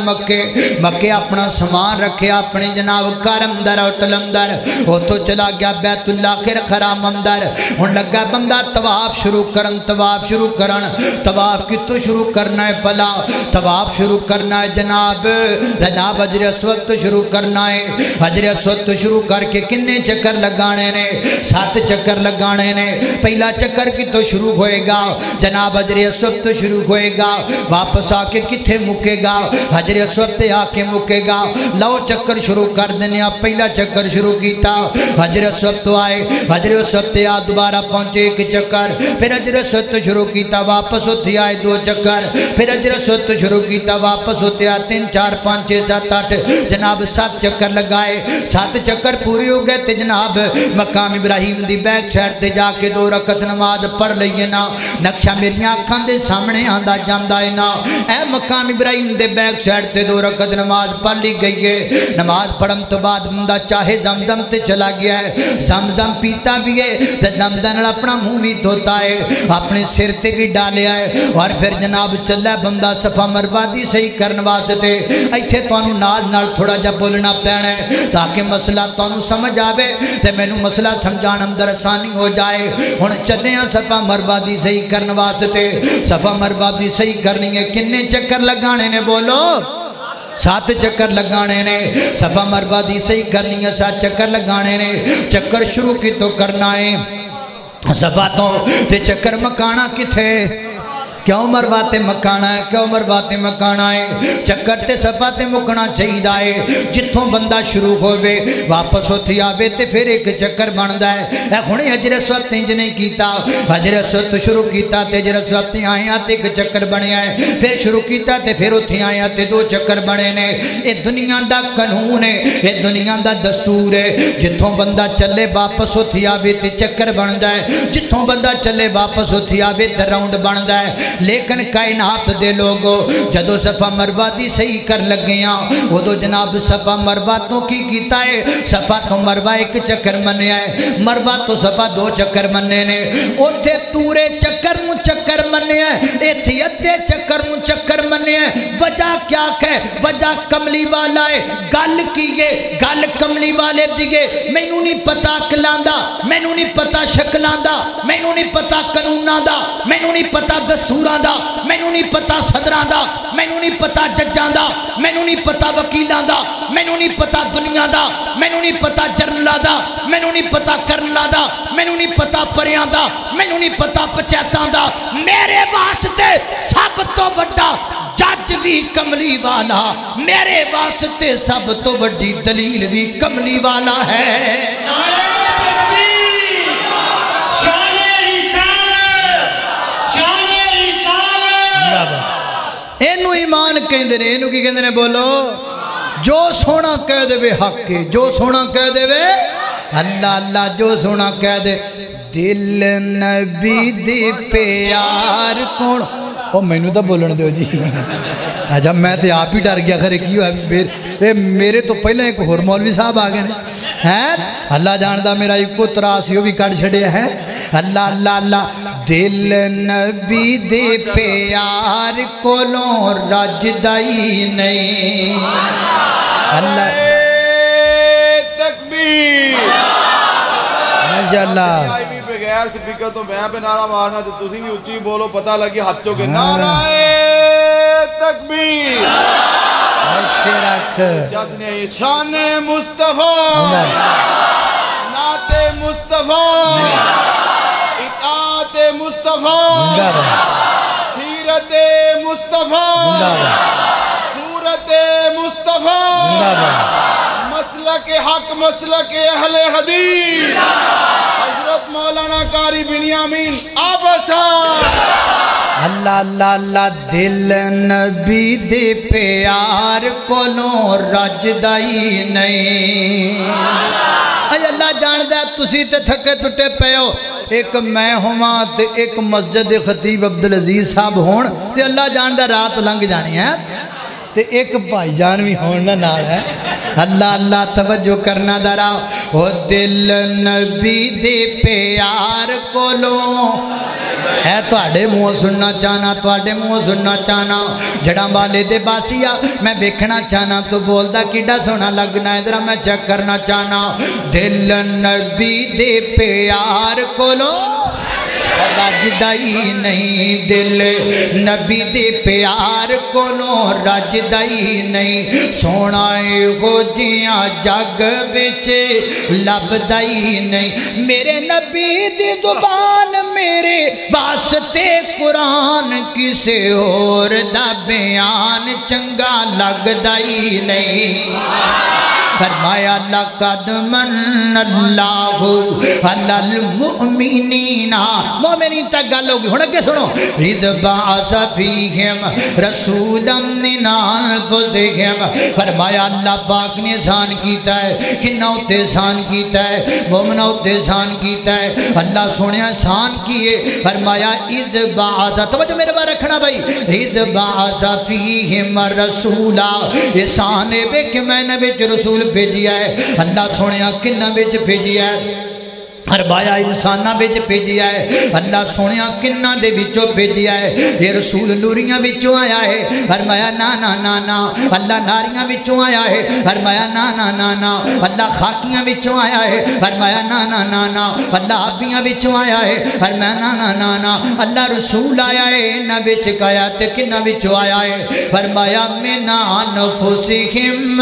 مکے اپنا سامان رکھے اپنے جناب گھر اندر ہوٹل اندر، اتوں چلا گیا بیت اللہ کے حرام اندر۔ ہن لگا بندہ طواف شروع کرن طواف کتوں شروع کرنا ہے بھلا؟ طواف شروع کرنا ہے جناب حجر اسود تو شروع کرنا ہے، حجر اسود تو شروع کر کے کنے چکر لگانے نے؟ 7 چکر لگانے نے۔ پہلا چکر کی تو شروع ہوئے گا جناب حجر اسود تو شروع ہوئے گا، واپس آ کے کتھے مکے گا؟ حجر اسود تے آ کے مکے گا۔ لو چکر شروع کر دینے، پہلا چکر شروع کیتا حجر اسود تو آئے، حجر اسود تے آ دوبارہ پہنچے 1 چکر، پھر حجر اسود تو شروع کیتا واپس ہوتے آئے 2 چکر، پھر حجر اسود تو شروع کیتا واپس ہوتے آئے 3 4 5 6 7 8 جناب 7 چکر لگائے۔ 7 چکر پوری ہو گئے تے جناب مقام ابراہیم دی بیک سائڈ تے جا کے 2 رکعت نماز پڑھ لئیے نا۔ نقشہ میری آنکھاں دے سامنے آندا جاندا ہے نا، اے مقام ابراہیم دے بیک سائڈ تے 2 رکعت نماز پڑھ لی گئی ہے۔ نماز پڑھن تو بعد بندہ چاہے زمزم تے چلا گیا ہے، زمزم پیتا بھی ہے تے زمزم نال اپنا منہ بھی دھوتا ہے، اپنے سر تے بھی ڈالیا ہے، اور پھر جناب چلا بندہ صفا مروا دی صحیح کرن واسطے۔ ایتھے تانوں نال تھوڑا جا بولنا پینا ہے تاکہ مسئلہ تانوں سمجھ آوے تے مینوں مسئلہ سمجھان اندر آسانی ہو جائے۔ ہن چلے ہاں صفا مروا دی صحیح کرن واسطے۔ صفا مروا دی صحیح کرنی ہے، کنے چکر لگانے نے بولو؟ 7 چکر لگانے نے۔ صفا مروا دی صحیح کرنی ہے، 7 چکر لگانے نے۔ چکر شروع کی تو کرنا ہے صفا تو تے چکر مکانا کتھے؟ کیوں مرواتے مکانا ہے؟ کیوں مرواتے مکانا ہے؟ چکر تے صفا تے مکنا چاہیے ہے، جتھوں بندہ شروع ہوئے واپس ہوتی آوے تے پھر 1 چکر بندا ہے۔ اے ہنے حجر اسود انج نہیں کیتا، حجر اسود تو شروع کیتا تے حجر اسود تے آیا تے 1 چکر بنیا ہے، پھر شروع کیتا تے پھر اوتھے آیا تے 2 چکر بنے نے۔ اے دنیا دا قانون ہے، اے دنیا دا دستور ہے، جتھوں بندہ چلے واپس ہوتی آوے تے چکر بندا ہے، جتھوں بندہ چلے واپس ہوتی آوے تے راؤنڈ بندا ہے۔ لیکن کائنات دے لوگو جدو صفا مروا دی صحیح کر لگیاں وہ جناب صفا مروا تو کی کیتا ہے؟ صفا تو مروا 1 چکر منیا ہے، مروا تو صفا 2 چکر مننے نے۔ اوتھے پورے چکر نو چکر منیا ہے، ایتھے ادھے چکر نو چکر منیا ہے۔ وجہ کیا ہے؟ وجہ کملی والا ہے۔ گل کیے گل کملی والے دیے، مینوں نہیں پتا اکلاں دا، مینوں نہیں پتا شکلاں دا، مینوں نہیں پتا قانوناں دا، مینوں نہیں پتا دستوراں دا، مینوں نہیں پتا صدراں دا، مینوں نہیں پتا ججاں دا، مینوں نہیں پتا وکیلاں دا، مینوں نہیں پتا دنیا دا، مینوں نہیں پتا جرنلاں دا، مینوں نہیں پتا کرنلاں دا، مینوں نہیں پتا پریاں دا، مینوں نہیں پتا پنچایتاں دا۔ میرے واسطے سب تو بڑا جج بھی کملی والا، میرے واسطے سب تو بڑی دلیل بھی کملی والا ہے۔ اینو ایمان کہندے نے، اینو کی کہندے نے بولو؟ جو سونا کہہ دے وے حق ہے، جو سونا کہہ دے وے اللہ اللہ، جو سونا کہہ دے۔ دل نبی دی پیار کون؟ او مینوں تو بولن دیو جی، اچھا میں تے آپ ہی ڈر گیا خرے کی ہوا میرے تو پہلے ایک اور مولوی صاحب آ گئے ہیں، اللہ جاندا میرا ایک تراس یو بھی کٹ چھڑیا ہے۔ اللہ اللہ اللہ، دل نبی دے پیار کولوں رجدا ہی نہیں۔ اللہ تکبیر، ماشاءاللہ۔ بغیر سپیکر تو میں پہ نعرہ مارنا تو تسی بھی اچھی بولو، پتہ لگی ہاتھوں کے نعرہ تکبیر۔ جشن شان مصطفیٰ، نعت مصطفیٰ، اطاعت مصطفیٰ، سیرت مصطفیٰ، صورت مصطفیٰ، مسلک حق، مسلک اہل حدیث، حضرت مولانا قاری بنیامین آبشار۔ اللہ اللہ اللہ، دل نبی دے پیار کولوں رجدا ہی نہیں۔ اے اللہ جاندا ہے تسی تے تھکے ٹٹے پے ہو، ایک میں ہواں تے ایک مسجد خطیب عبدالعزیز صاحب ہون تے اللہ جاندا رات لنگ جانی ہے، تے ایک بھائی جان بھی ہون نہ نال ہے۔ اللہ اللہ توجہ کرنا ذرا او دل نبی دے پیار کولو ہے تواڈے منہ سننا چاہنا تواڈے منہ سننا چاہنا جڑا والے دے باسیا میں ویکھنا چاہنا تو بولدا کیڈا سونا لگنا ہے ذرا میں چیک کرنا چاہنا دل نبی دے پیار کولو رجدا ہی نہیں دل نبی دے پیار کولو رجدا ہی نہیں سونا ہو جیاں جگ وچ لبدا ہی نہیں میرے نبی دی زبان میرے واسطے قرآن کسے اور دا بیان چنگا لگدا ہی نہیں فرمایا لقد من اللہ علی المؤمنین مومنین تک گل ہوگی ہن اگے سنو اذ بعث فیہم رسولا من انفسہم فرمایا اللہ پاک نے احسان کیتا ہے کنا تے احسان کیتا ہے مومنوں تے احسان کیتا ہے اللہ سونے احسان کیے فرمایا اذ بعث توجہ میرے بارے رکھنا بھائی اذ بعث فیہم رسولا احسان ہے کہ میں نے وچ رسول بھیجیا ہے اللہ سونے کنہ وچ بھیجیا ہے فرمایا انسانہ بچ بھیجیا ہے اللہ سونیا کنہ دے وچوں بھیجیا ہے یہ رسول نوریاں وچوں آیا ہے فرمایا نا نا نا نا اللہ ناریاں وچوں آیا ہے فرمایا نا نا نا نا اللہ خاکیاں وچوں آیا ہے فرمایا نا نا نا نا اللہ آبیاں وچوں آیا ہے فرمایا نا نا نا نا اللہ رسول آیا ہے انہاں وچ کایا تے کنہ وچوں آیا ہے فرمایا من انفسہم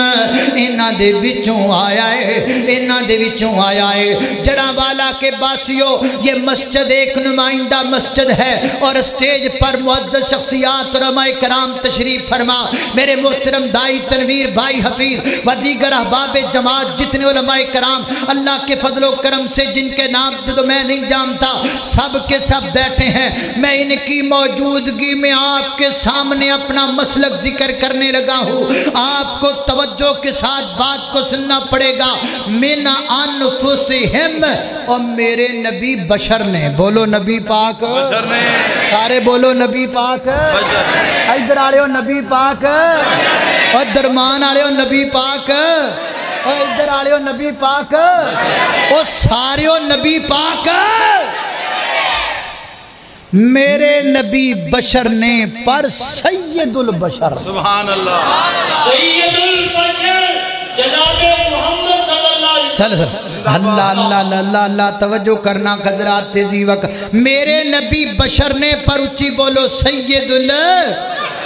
انہاں دے وچوں آیا ہے انہاں دے وچوں آیا ہے جڑا والا کے باسیوں یہ مسجد ایک نمائندہ مسجد ہے اور اسٹیج پر معزز شخصیات علماء کرام تشریف فرما میرے محترم دائی تنویر بھائی حفیظ و دیگر احباب جماعت جتنے علماء کرام اللہ کے فضل و کرم سے جن کے نام تو میں نہیں جانتا سب کے سب بیٹھے ہیں میں ان کی موجودگی میں آپ کے سامنے اپنا مسلک ذکر کرنے لگا ہوں آپ کو توجہ کے ساتھ بات کو سننا پڑے گا من انفسہم اور میرے نبی بشر نے بولو نبی پاک بشر نے سارے بولو نبی پاک ادھر آڑے ہو نبی پاک اور درمان آڑے ہو نبی پاک اور ادھر آڑے ہو نبی پاک اور سارے ہو نبی پاک میرے نبی بشر نے پر سید البشر سبحان اللہ سید البشر جناب محمد صلی اللہ علیہ وسلم اللہ اللہ اللہ اللہ توجہ کرنا قدرات تیزی وقت میرے نبی بشر نے پر اچھی بولو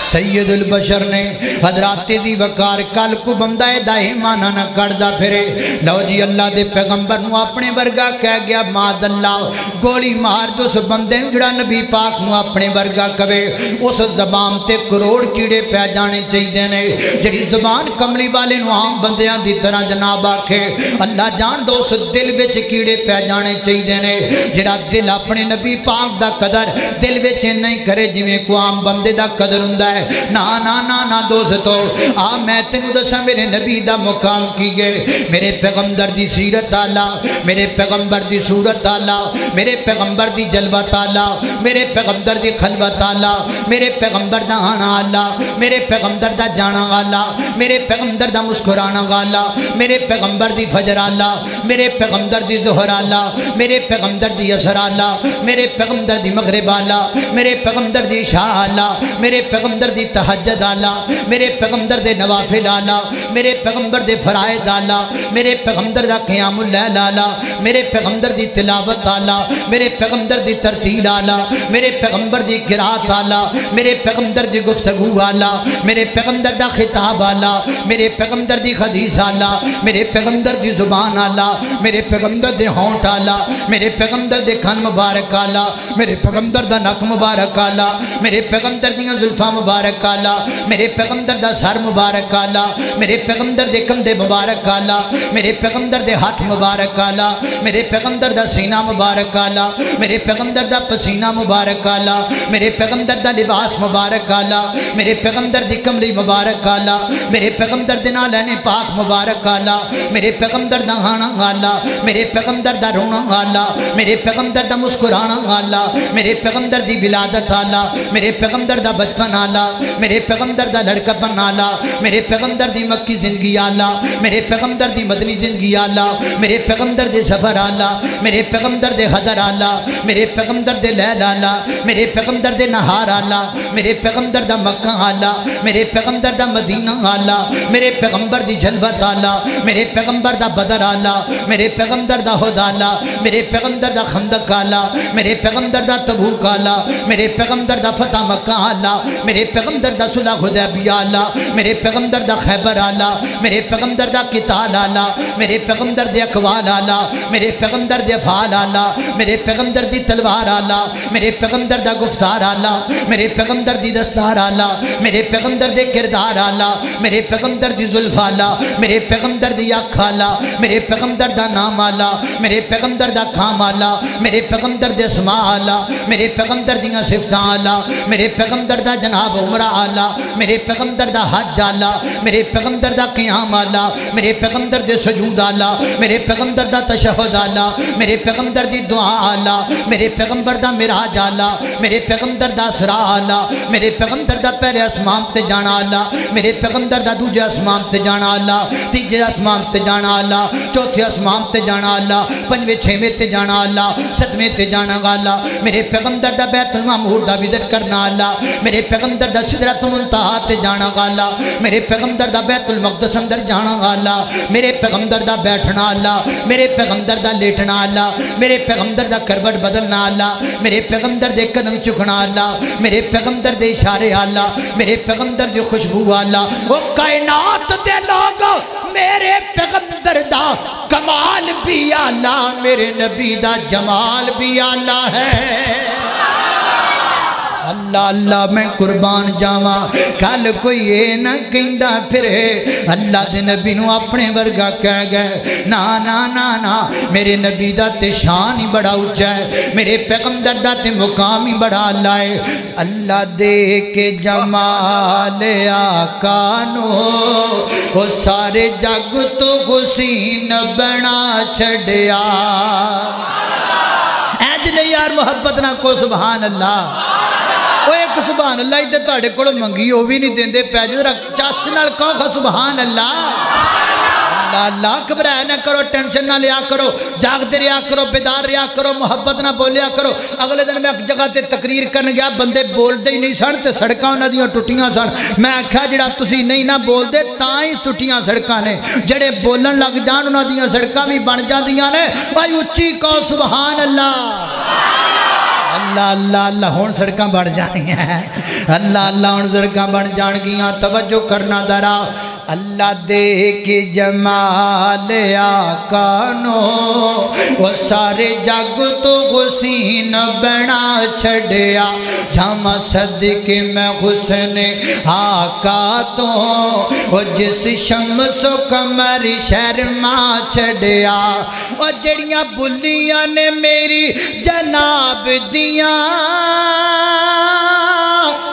سید البشر نے حضرات تیزی وقار کل کو بندہ دائیں مانا نہ کردہ پھرے لو جی اللہ دے پیغمبر نو اپنے ورگا کہہ گیا ماد اللہ گولی مار دو اس بندے جڑا نبی پاک نو اپنے ورگا کبے اس زبان تے کروڑ کیڑے پہ جانے چاہیے نے جڑی زبان کملی والے نو عام بندیاں دی طرح جناب آکھے اللہ جان دو اس دل وچ کیڑے پہ جانے چاہیے نے جڑا دل اپنے نبی پاک دا قدر دل وچ نہیں کرے جویں کو عام بندے دا قدر ہوندا ہے نا نا نا نا دوستو آ میں تینوں دساں میرے نبی دا مقام کی گئے میرے پیغمبر دی سیرت آلہ میرے پیغمبر دی صورت آلہ میرے پیغمبر دی جلوت آلہ میرے پیغمبر دی خلوت آلہ میرے پیغمبر دا آنا آلہ میرے پیغمبر دا جانا آلہ میرے پیغمبر دا مسکرانا آلہ میرے پیغمبر دی فجر آلہ میرے پیغمبر دی ظہر آلہ میرے پیغمبر دی عصر آلہ میرے پیغمبر دی مغرب آلہ میرے پیغمبر دی عشاء آلہ میرے پیغمبر دی تہجد آلہ میرے پیغمبر دے نوافل آلہ میرے پیغمبر دے فرائض آلہ میرے پیغمبر دا قیام اللیل آلہ میرے پیغمبر دی تلاوت آلہ میرے پیغمبر دی ترتیل آلہ میرے پیغمبر دی قرات آلہ میرے پیغمبر دی گفتگو آلہ میرے پیغمبر دا خطاب آلہ میرے پیغمبر دی حدیث آلہ میرے پیغمبر دی زبان آلہ میرے پیغمبر دے ہونٹ آلہ میرے پیغمبر دے کھن مبارک آلہ میرے پیغمبر دا نک مبارک آلہ میرے پیغمبر دیاں زلفاں مبارک آلہ میرے پیغمبر دا سر مبارک آلہ میرے پیغمبر دے کندھے مبارک آلہ میرے پیغمبر دے ہاتھ مبارک آلہ میرے پیغمبر دا سینہ مبارک آلہ میرے پیغمبر دا پسینہ مبارک آلہ میرے پیغمبر دا لباس مبارک آلہ میرے پیغمبر دی کملی مبارک آلہ میرے پیغمبر دے نالین پاک مبارک آلہ میرے پیغمبر دا ہانا آلہ میرے پیغمبر دا رونا آلہ میرے پیغمبر دا مسکرانا آلہ میرے پیغمبر دی ولادت آلہ میرے پیغمبر دا بچپن آلہ آلہ میرے پیغمبر دا لڑکا پن آلہ میرے پیغمبر دی مکی زندگی آلہ میرے پیغمبر دی مدنی زندگی آلہ میرے پیغمبر دے سفر آلہ میرے پیغمبر دے حضر آلہ میرے پیغمبر دے لیل آلہ میرے پیغمبر دے نہار آلہ میرے پیغمبر دا مکہ آلہ میرے پیغمبر دا مدینہ آلہ میرے پیغمبر دی جلوت آلہ میرے پیغمبر دا بدر آلہ میرے پیغمبر دا حد آلہ میرے پیغمبر دا خندق آلہ میرے پیغمبر دا تبوک آلہ میرے پیغمبر دا فتح مکہ آلہ میرے پیغمبر دا صلح حدیبیہ آلہ میرے پیغمبر دا خیبر آلہ میرے پیغمبر دا قتال آلہ میرے پیغمبر دے اقوال آلہ میرے پیغمبر دے افعال آلہ میرے پیغمبر دی تلوار آلہ میرے پیغمبر دا گفتار آلہ میرے پیغمبر دی دستار آلہ میرے پیغمبر دے کردار آلہ میرے پیغمبر دی زلف آلہ میرے پیغمبر دی آنکھ آلہ میرے پیغمبر دا نام آلہ میرے پیغمبر دا کام آلہ میرے پیغمبر دے اسماء آلہ میرے پیغمبر دیاں صفتاں آلہ میرے پیغمبر دا جناب عمرہ آلہ میرے پیغمبر دا حج آلہ میرے پیغمبر دا قیام آلہ میرے پیغمبر دے سجود آلہ میرے پیغمبر دا تشہد آلہ میرے پیغمبر دی دعا آلہ میرے پیغمبر دا معراج آلہ میرے پیغمبر دا اسراء آلہ میرے پیغمبر دا پہلے اسمان تے جانا آلہ میرے پیغمبر دا دوجے اسمان تے جانا آلہ تیجے اسمان تے جانا آلہ چوتھے اسمان تے جانا آلہ پنجویں چھویں تے جانا آلہ ستویں تے جانا آلہ میرے پیغمبر دا بیت المعمور دا وزٹ کرنا آلہ میرے پیغمبر دا سدرۃ المنتہا تے جانا آلہ میرے پیغمبر دا بیت المقدس اندر جانا آلہ میرے پیغمبر دا بیٹھنا آلہ میرے پیغمبر دا لیٹنا آلہ میرے پیغمبر دا کروٹ بدلنا آلہ میرے پیغمبر دے قدم چکنا آلہ میرے پیغمبر دے اشارے آلہ میرے پیغمبر دی خوشبو آلہ وہ کائنات دے لوگ میرے پیغمبر دا کمال بھی آلہ میرے نبی دا جمال بھی آلہ ہے اللہ اللہ میں قربان جاواں کل کوئی یہ نہ کہندا پھرے اللہ دے نبی نو اپنے ورگا کہہ گئے نا نا نا نا میرے نبی دا تے شان ہی بڑا اونچا ہے میرے پیغمبر دا تے مقام ہی بڑا اللہ ہے اللہ دے کے جمال آقا نو وہ سارے جگ تو حسین بنا چھڑیا ایج نہیں یار محبت نہ کو سبحان اللہ وہ ایک سبحان اللہ ہی تے تہاڈے کول منگی وہ بھی نہیں دیندے پے ذرا چس نال کہو سبحان اللہ اللہ اللہ گھبرایا نہ کرو ٹینشن نہ لیا کرو جاگتے رہا کرو بیدار رہا کرو محبت نہ بولیا کرو اگلے دن میں ایک جگہ تے تقریر کرن گیا بندے بولدے ہی نہیں سن تے سڑکاں انہاں دیاں ٹٹیاں سن میں آکھیا جڑا تسی نہیں نہ بولدے تاں ہی ٹٹیاں سڑکاں نے جڑے بولن لگ جان انہاں دیاں سڑکاں بھی بن جاندیاں نے اوے اچھی کہو سبحان اللہ اللہ اللہ اللہ ہون سڑکاں بڑھ جانی ہیں اللہ اللہ ہون سڑکاں بڑھ جان گیاں توجہ کرنا ذرا اللہ دے کے جمال آقا نو وہ سارے جگ تو حسین بنا چھڑیا جھاما صدقے میں حسن آقا تو وہ جس شمس و قمر شرما چھڑیا وہ جڑیاں بلیاں نے میری جناب دیاں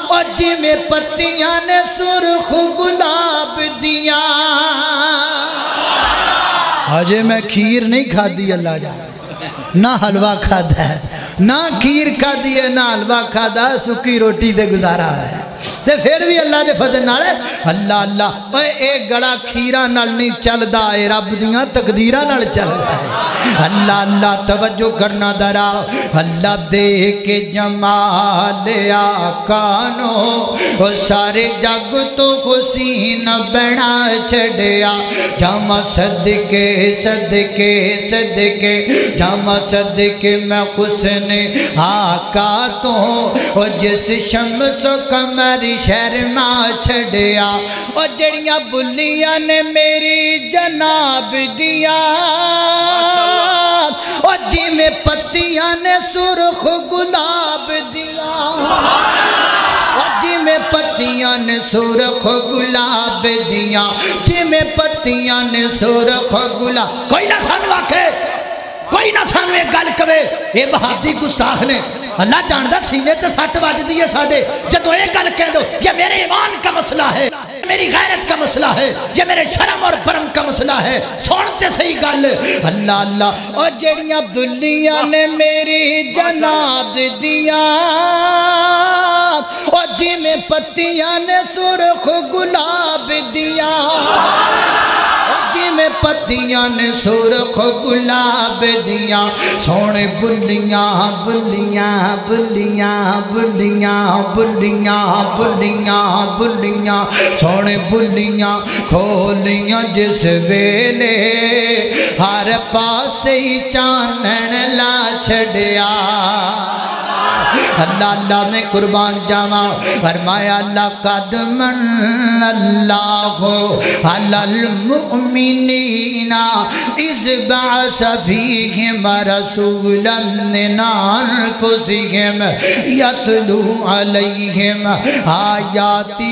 اور جی میں پتیاں نے سرخ گلاب دیاں آج میں کھیر نہیں کھا دی اللہ جانا نہ حلوہ کھا دا ہے نہ کھیر کھا دی ہے نہ حلوہ کھا دا ہے سکی روٹی دے گزارا ہے تے پھر بھی اللہ دے فضل نال اللہ اللہ اے ایک گڑا کھیرا نال نہیں چل دا اے رب دیاں تقدیرہ نال چل دا ہے اللہ اللہ توجہ کرنا درا اللہ دے کے جمال آقا نو وہ سارے جگ تو حسین بنا چھڑیا جاما صدقے صدقے صدقے جاما صدقے میں حسن آقا تو وہ جس شمس و قمر شرما چھڑیا اور جڑیاں بلیاں نے میری جناب دیا اور جی میں پتیاں نے سرخ گلاب دیا اور جی میں پتیاں نے سرخ گلاب دیا جی میں پتیاں نے سرخ گلاب کوئی نہ سن واقع کوئی نہ سانو ایک گل کہے اے بہادی گستاخ نے اللہ جاندا سینے تے سٹ وجدی ہے ساڈے جدوں اے گل کہہ دو یہ میرے ایمان کا مسئلہ ہے میری غیرت کا مسئلہ ہے یہ میرے شرم اور برم کا مسئلہ ہے سنتے صحیح گل اللہ اللہ اور جڑیاں دلیاں نے میری جناب دیاں اور جی میں پتیاں نے سرخ گلاب دیا جی میں پتیاں نے سرخ گلاب دیا سونے بلیاں بلیاں بلیاں بلیاں بلیاں بلیاں بلیاں سونے بلیاں کھولیاں جس ویلے ہر پاسے ہی چانن لا چھڑیا اللہ اللہ میں قربان جاواں فرمایا لقد من اللہ علی المؤمنین اذ بعث فیہم رسولا من انفسہم یتلو علیہم آیاتہ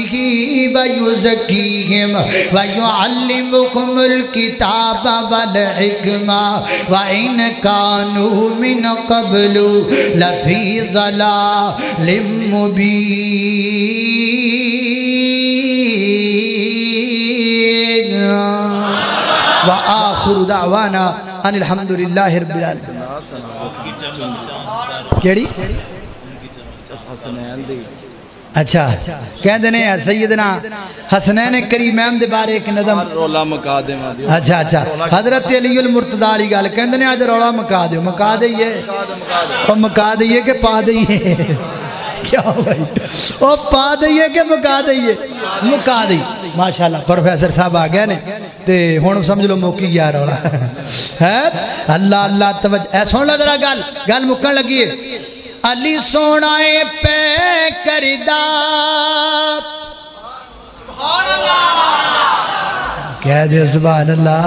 ویزکیہم ویعلمکم الکتاب والحکمہ وإن کانوا من قبل لفی ضلال مبین وآخر دعوانا ان الحمدللہ رب العالمین کیڑی اچھا کہہ دینے ہیں سیدنا حسنین کریمین دے بارے ایک نظم اچھا اچھا حضرت علی المرتضی علی گال کہہ دینے آج روڑا مکا دیو مکا دئیے اور مکا دئیے کہ پا دئیے کیا بھائی اور پا دئیے کہ مکا دئیے مکا دئیے ماشاءاللہ پروفیسر صاحب آگیا نے تے ہون سمجھ لو موکی گیا روڑا اللہ اللہ توجہ ایسا ہونا ذرا گال مکن لگیے علی سونائے پہ کردہ سبحان اللہ کہہ دے سبحان اللہ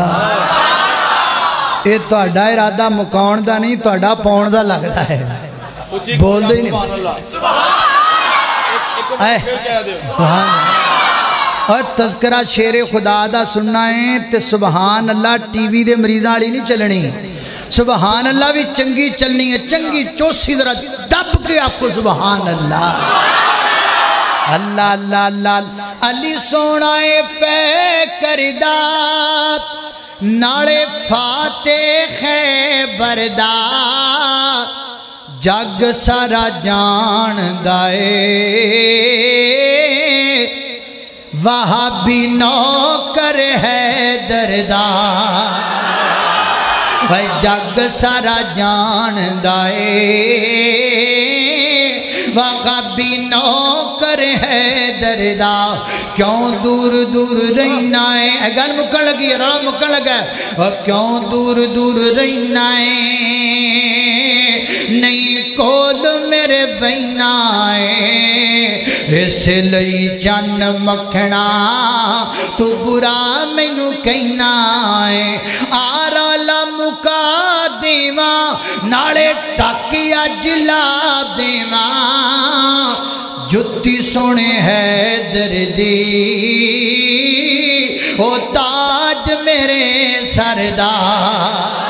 یہ تو اڈا ارادہ مکاؤن دا نہیں تو اڈا پاؤن دا لگتا ہے بول دے نہیں اور تذکرہ شیر خدا دا سننا ہے تے سبحان اللہ ٹی وی دے مریضاں علی نہیں چلنی سبحان اللہ بھی چنگی چلنی ہے چنگی چوسی ذرا دب کے آپ کو سبحان اللہ اللہ اللہ اللہ علی سونائے پہ کردہ ناڑے فاتح بردہ جگ سارا جان دائے وہابی نوکر ہے دردہ بھائی جگ سارا جان دائے وغبی نوکر ہے دردہ کیوں دور دور رہنا ہے اے گل مکن لگی ہے روڑا مکن لگا ہے اور کیوں دور دور رہنا ہے نہیں کول میرے بہنا ہے اس لئی جن مکھنا تو برا مینو کہنا ہے آرالا مکا دیواں ناڑے ٹاکیا جلا دیواں جتی سونے ہے دردی او تاج میرے سردار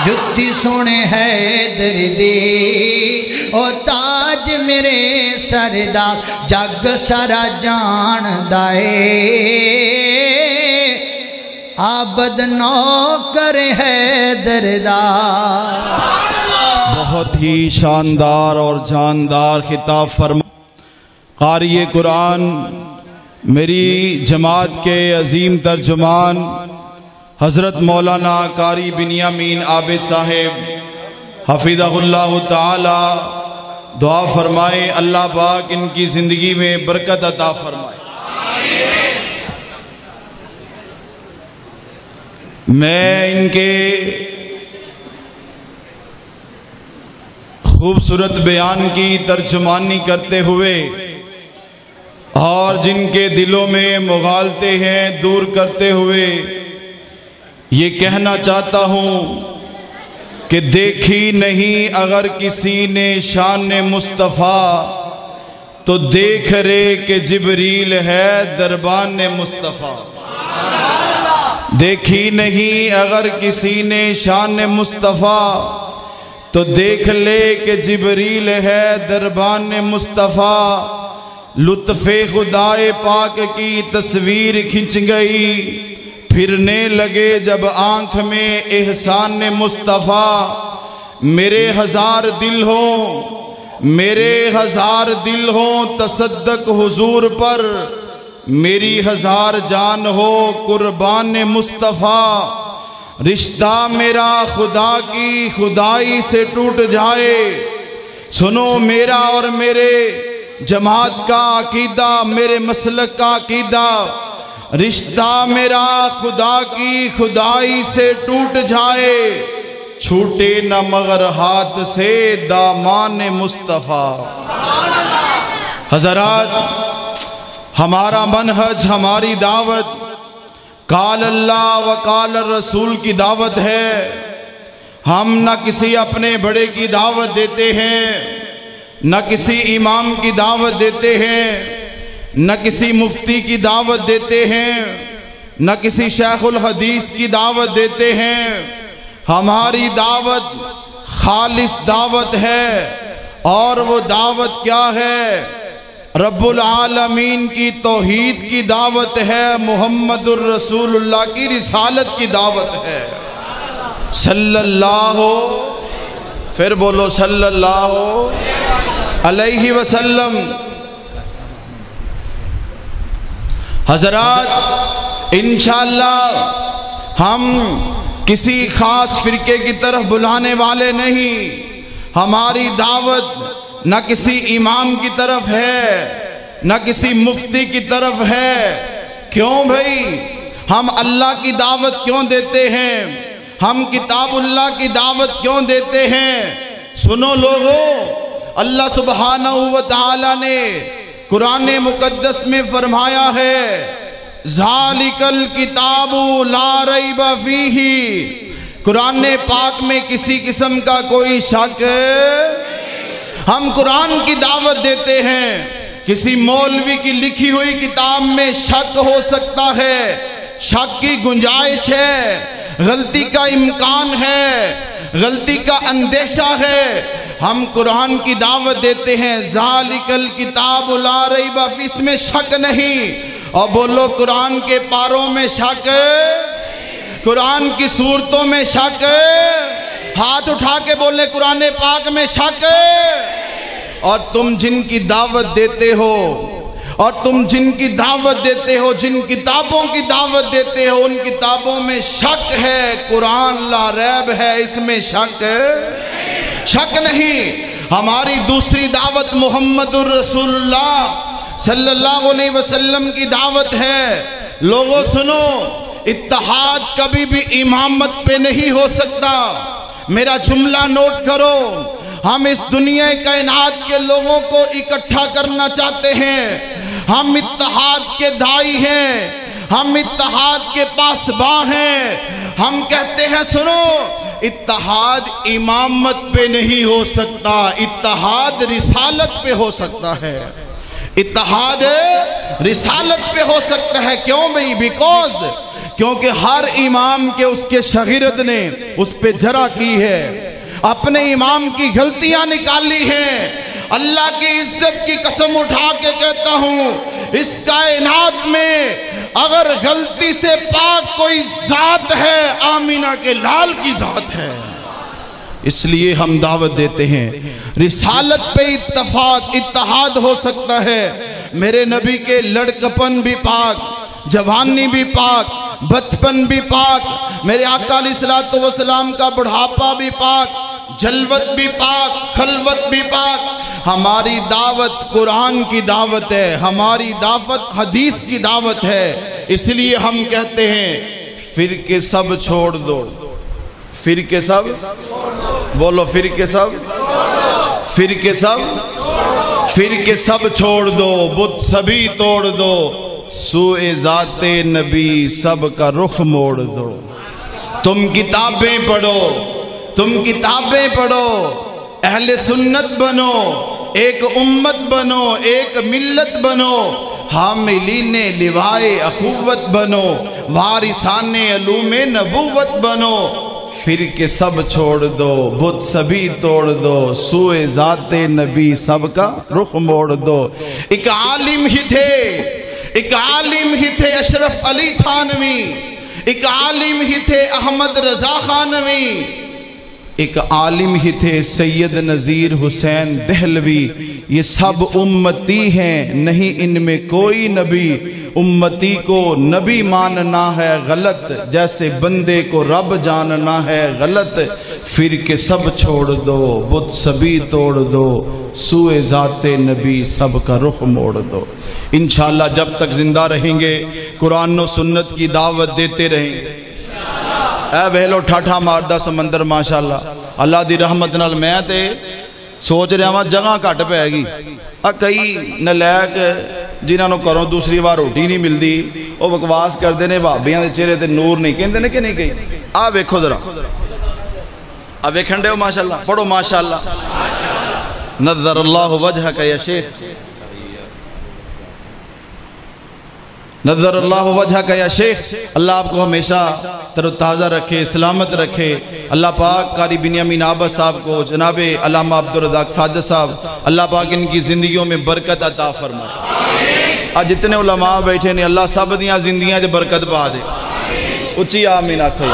جتی سونے ہے دردی او تاج میرے سردار جگ سارا جان دائے عابد نوکر ہے دردار بہت ہی شاندار اور جاندار خطاب فرما قاری قرآن میری جماعت کے عظیم ترجمان حضرت مولانا قاری بنیامین عابد صاحب حفظہ اللہ تعالی دعا فرمائے اللہ پاک ان کی زندگی میں برکت عطا فرمائے میں ان کے خوبصورت بیان کی ترجمانی کرتے ہوئے اور جن کے دلوں میں مغالطے ہیں دور کرتے ہوئے یہ کہنا چاہتا ہوں کہ دیکھی نہیں اگر کسی نے شان مصطفیٰ تو دیکھ رہے کہ جبریل ہے دربان مصطفیٰ دیکھی نہیں اگر کسی نے شان مصطفیٰ تو دیکھ لے کہ جبریل ہے دربان مصطفیٰ لطف خدائے پاک کی تصویر کھنچ گئی پھرنے لگے جب آنکھ میں احسان مصطفیٰ میرے ہزار دل ہوں میرے ہزار دل ہوں تصدق حضور پر، میری ہزار جان ہو قربان مصطفیٰ، رشتہ میرا خدا کی خدائی سے ٹوٹ جائے۔ سنو میرا اور میرے جماعت کا عقیدہ، میرے مسلک کا عقیدہ، رشتہ میرا خدا کی خدائی سے ٹوٹ جائے، چھوٹے نہ مگر ہاتھ سے دامان مصطفیٰ۔ حضرات، ہمارا منہج، ہماری دعوت قال اللہ و قال الرسول کی دعوت ہے۔ ہم نہ کسی اپنے بڑے کی دعوت دیتے ہیں، نہ کسی امام کی دعوت دیتے ہیں، نہ کسی مفتی کی دعوت دیتے ہیں، نہ کسی شیخ الحدیث کی دعوت دیتے ہیں۔ ہماری دعوت خالص دعوت ہے، اور وہ دعوت کیا ہے؟ رب العالمین کی توحید کی دعوت ہے، محمد الرسول اللہ کی رسالت کی دعوت ہے۔ صلی اللہ پھر بولو صلی اللہ علیہ وسلم۔ حضرات، انشاءاللہ ہم کسی خاص فرقے کی طرف بلانے والے نہیں۔ ہماری دعوت نہ کسی امام کی طرف ہے، نہ کسی مفتی کی طرف ہے۔ کیوں بھائی؟ ہم اللہ کی دعوت کیوں دیتے ہیں؟ ہم کتاب اللہ کی دعوت کیوں دیتے ہیں؟ سنو لوگو، اللہ سبحانہ و تعالی نے قرآن مقدس میں فرمایا ہے ذالک الکتاب لا ریب فیہ۔ قرآن پاک میں کسی قسم کا کوئی شک، ہم قرآن کی دعوت دیتے ہیں۔ کسی مولوی کی لکھی ہوئی کتاب میں شک ہو سکتا ہے، شک کی گنجائش ہے، غلطی کا امکان ہے، غلطی کا اندیشہ ہے۔ ہم قرآن کی دعوت دیتے ہیں ذالک الکتاب لا ریب فیہ، اس میں شک نہیں۔ اور بولو قرآن کے پاروں میں شک، قرآن کی صورتوں میں شک، ہاتھ اٹھا کے بولے قرآن پاک میں شک۔ اور تم جن کی دعوت دیتے ہو، اور تم جن کی دعوت دیتے ہو، جن کتابوں کی دعوت دیتے ہو، ان کتابوں میں شک ہے، قرآن لا ریب ہے، اس میں شک نہیں۔ ہماری دوسری دعوت محمد الرسول اللہ صلی اللہ علیہ وسلم کی دعوت ہے۔ لوگوں سنو، اتحاد کبھی بھی امامت پہ نہیں ہو سکتا۔ میرا جملہ نوٹ کرو، ہم اس دنیا کائنات کے لوگوں کو اکٹھا کرنا چاہتے ہیں۔ ہم اتحاد کے داعی ہیں، ہم اتحاد کے پاسباں ہیں۔ ہم کہتے ہیں سنو، اتحاد امامت پہ نہیں ہو سکتا، اتحاد رسالت پہ ہو سکتا ہے، اتحاد رسالت پہ ہو سکتا ہے۔ کیوں بھئی؟ بیکوز کیونکہ ہر امام کے اس کے شاگرد نے اس پہ جرح کی ہے، اپنے امام کی غلطیاں نکالی ہیں۔ اللہ کی عزت کی قسم اٹھا کے کہتا ہوں، اس کائنات میں اگر غلطی سے پاک کوئی ذات ہے، آمینہ کے لال کی ذات ہے۔ اس لیے ہم دعوت دیتے ہیں رسالت پہ اتحاد ہو سکتا ہے۔ میرے نبی کے لڑکپن بھی پاک، جوانی بھی پاک، بچپن بھی پاک، میرے آقا علیہ الصلوۃ والسلام کا بڑھاپا بھی پاک، جلوت بھی پاک، خلوت بھی پاک۔ ہماری دعوت قرآن کی دعوت ہے، ہماری دعوت حدیث کی دعوت ہے۔ اس لیے ہم کہتے ہیں فرقے سب چھوڑ دو، فرقے سب بولو، فرقے سب، فرقے سب، فرقے سب چھوڑ دو، بت سبھی توڑ دو، سوئے ذات نبی سب کا رخ موڑ دو۔ تم کتابیں پڑھو، تم کتابیں پڑھو، اہل سنت بنو، ایک امت بنو، ایک ملت بنو، حاملین لوائے اخوت بنو، وارثان علوم نبوت بنو۔ فرقے سب چھوڑ دو، بت سبھی توڑ دو، سوئے ذات نبی سب کا رخ موڑ دو۔ ایک عالم ہی تھے، ایک عالم ہی تھے اشرف علی تھانوی، ایک عالم ہی تھے احمد رضا خانوی۔ ایک عالم ہی تھے سید نذیر حسین دہلوی، یہ سب امتی ہیں نہیں ان میں کوئی نبی، امتی کو نبی ماننا ہے غلط، جیسے بندے کو رب جاننا ہے غلط، پھر کے سب چھوڑ دو بت سبھی توڑ دو، سوئے ذات نبی سب کا رخ موڑ دو۔ انشاءاللہ جب تک زندہ رہیں گے قرآن و سنت کی دعوت دیتے رہیں گے۔ اے ویلو ٹھاٹھا ماردہ سمندر ماشاءاللہ اللہ دی رحمت نال میں تے سوچ رہا ہاں جگہ گھٹ پے گی، کئی نالائق جنہاں نو کروں دوسری بار روٹی نہیں ملتی وہ بکواس کرتے ہیں بھابیاں دے چہرے تے نور نہیں کہندے نے کہ نہیں کہی؟ ویکھو ذرا ویکھن دے ہو ماشاءاللہ، پڑھو ماشاءاللہ۔ نظر اللہ وجہک یا شیخ، نظر اللہ وجہ کا یا شیخ، اللہ آپ کو ہمیشہ تر و تازہ رکھے، سلامت رکھے۔ اللہ پاک قاری بنیامین عابد صاحب کو، جناب علامہ عبدالرزاق ساجد صاحب، اللہ پاک ان کی زندگیوں میں برکت عطا فرمائے۔ آج جتنے علماء بیٹھے نے اللہ سب دیاں زندگیاں دے برکت پا دے۔ اچھی آمین آکھو۔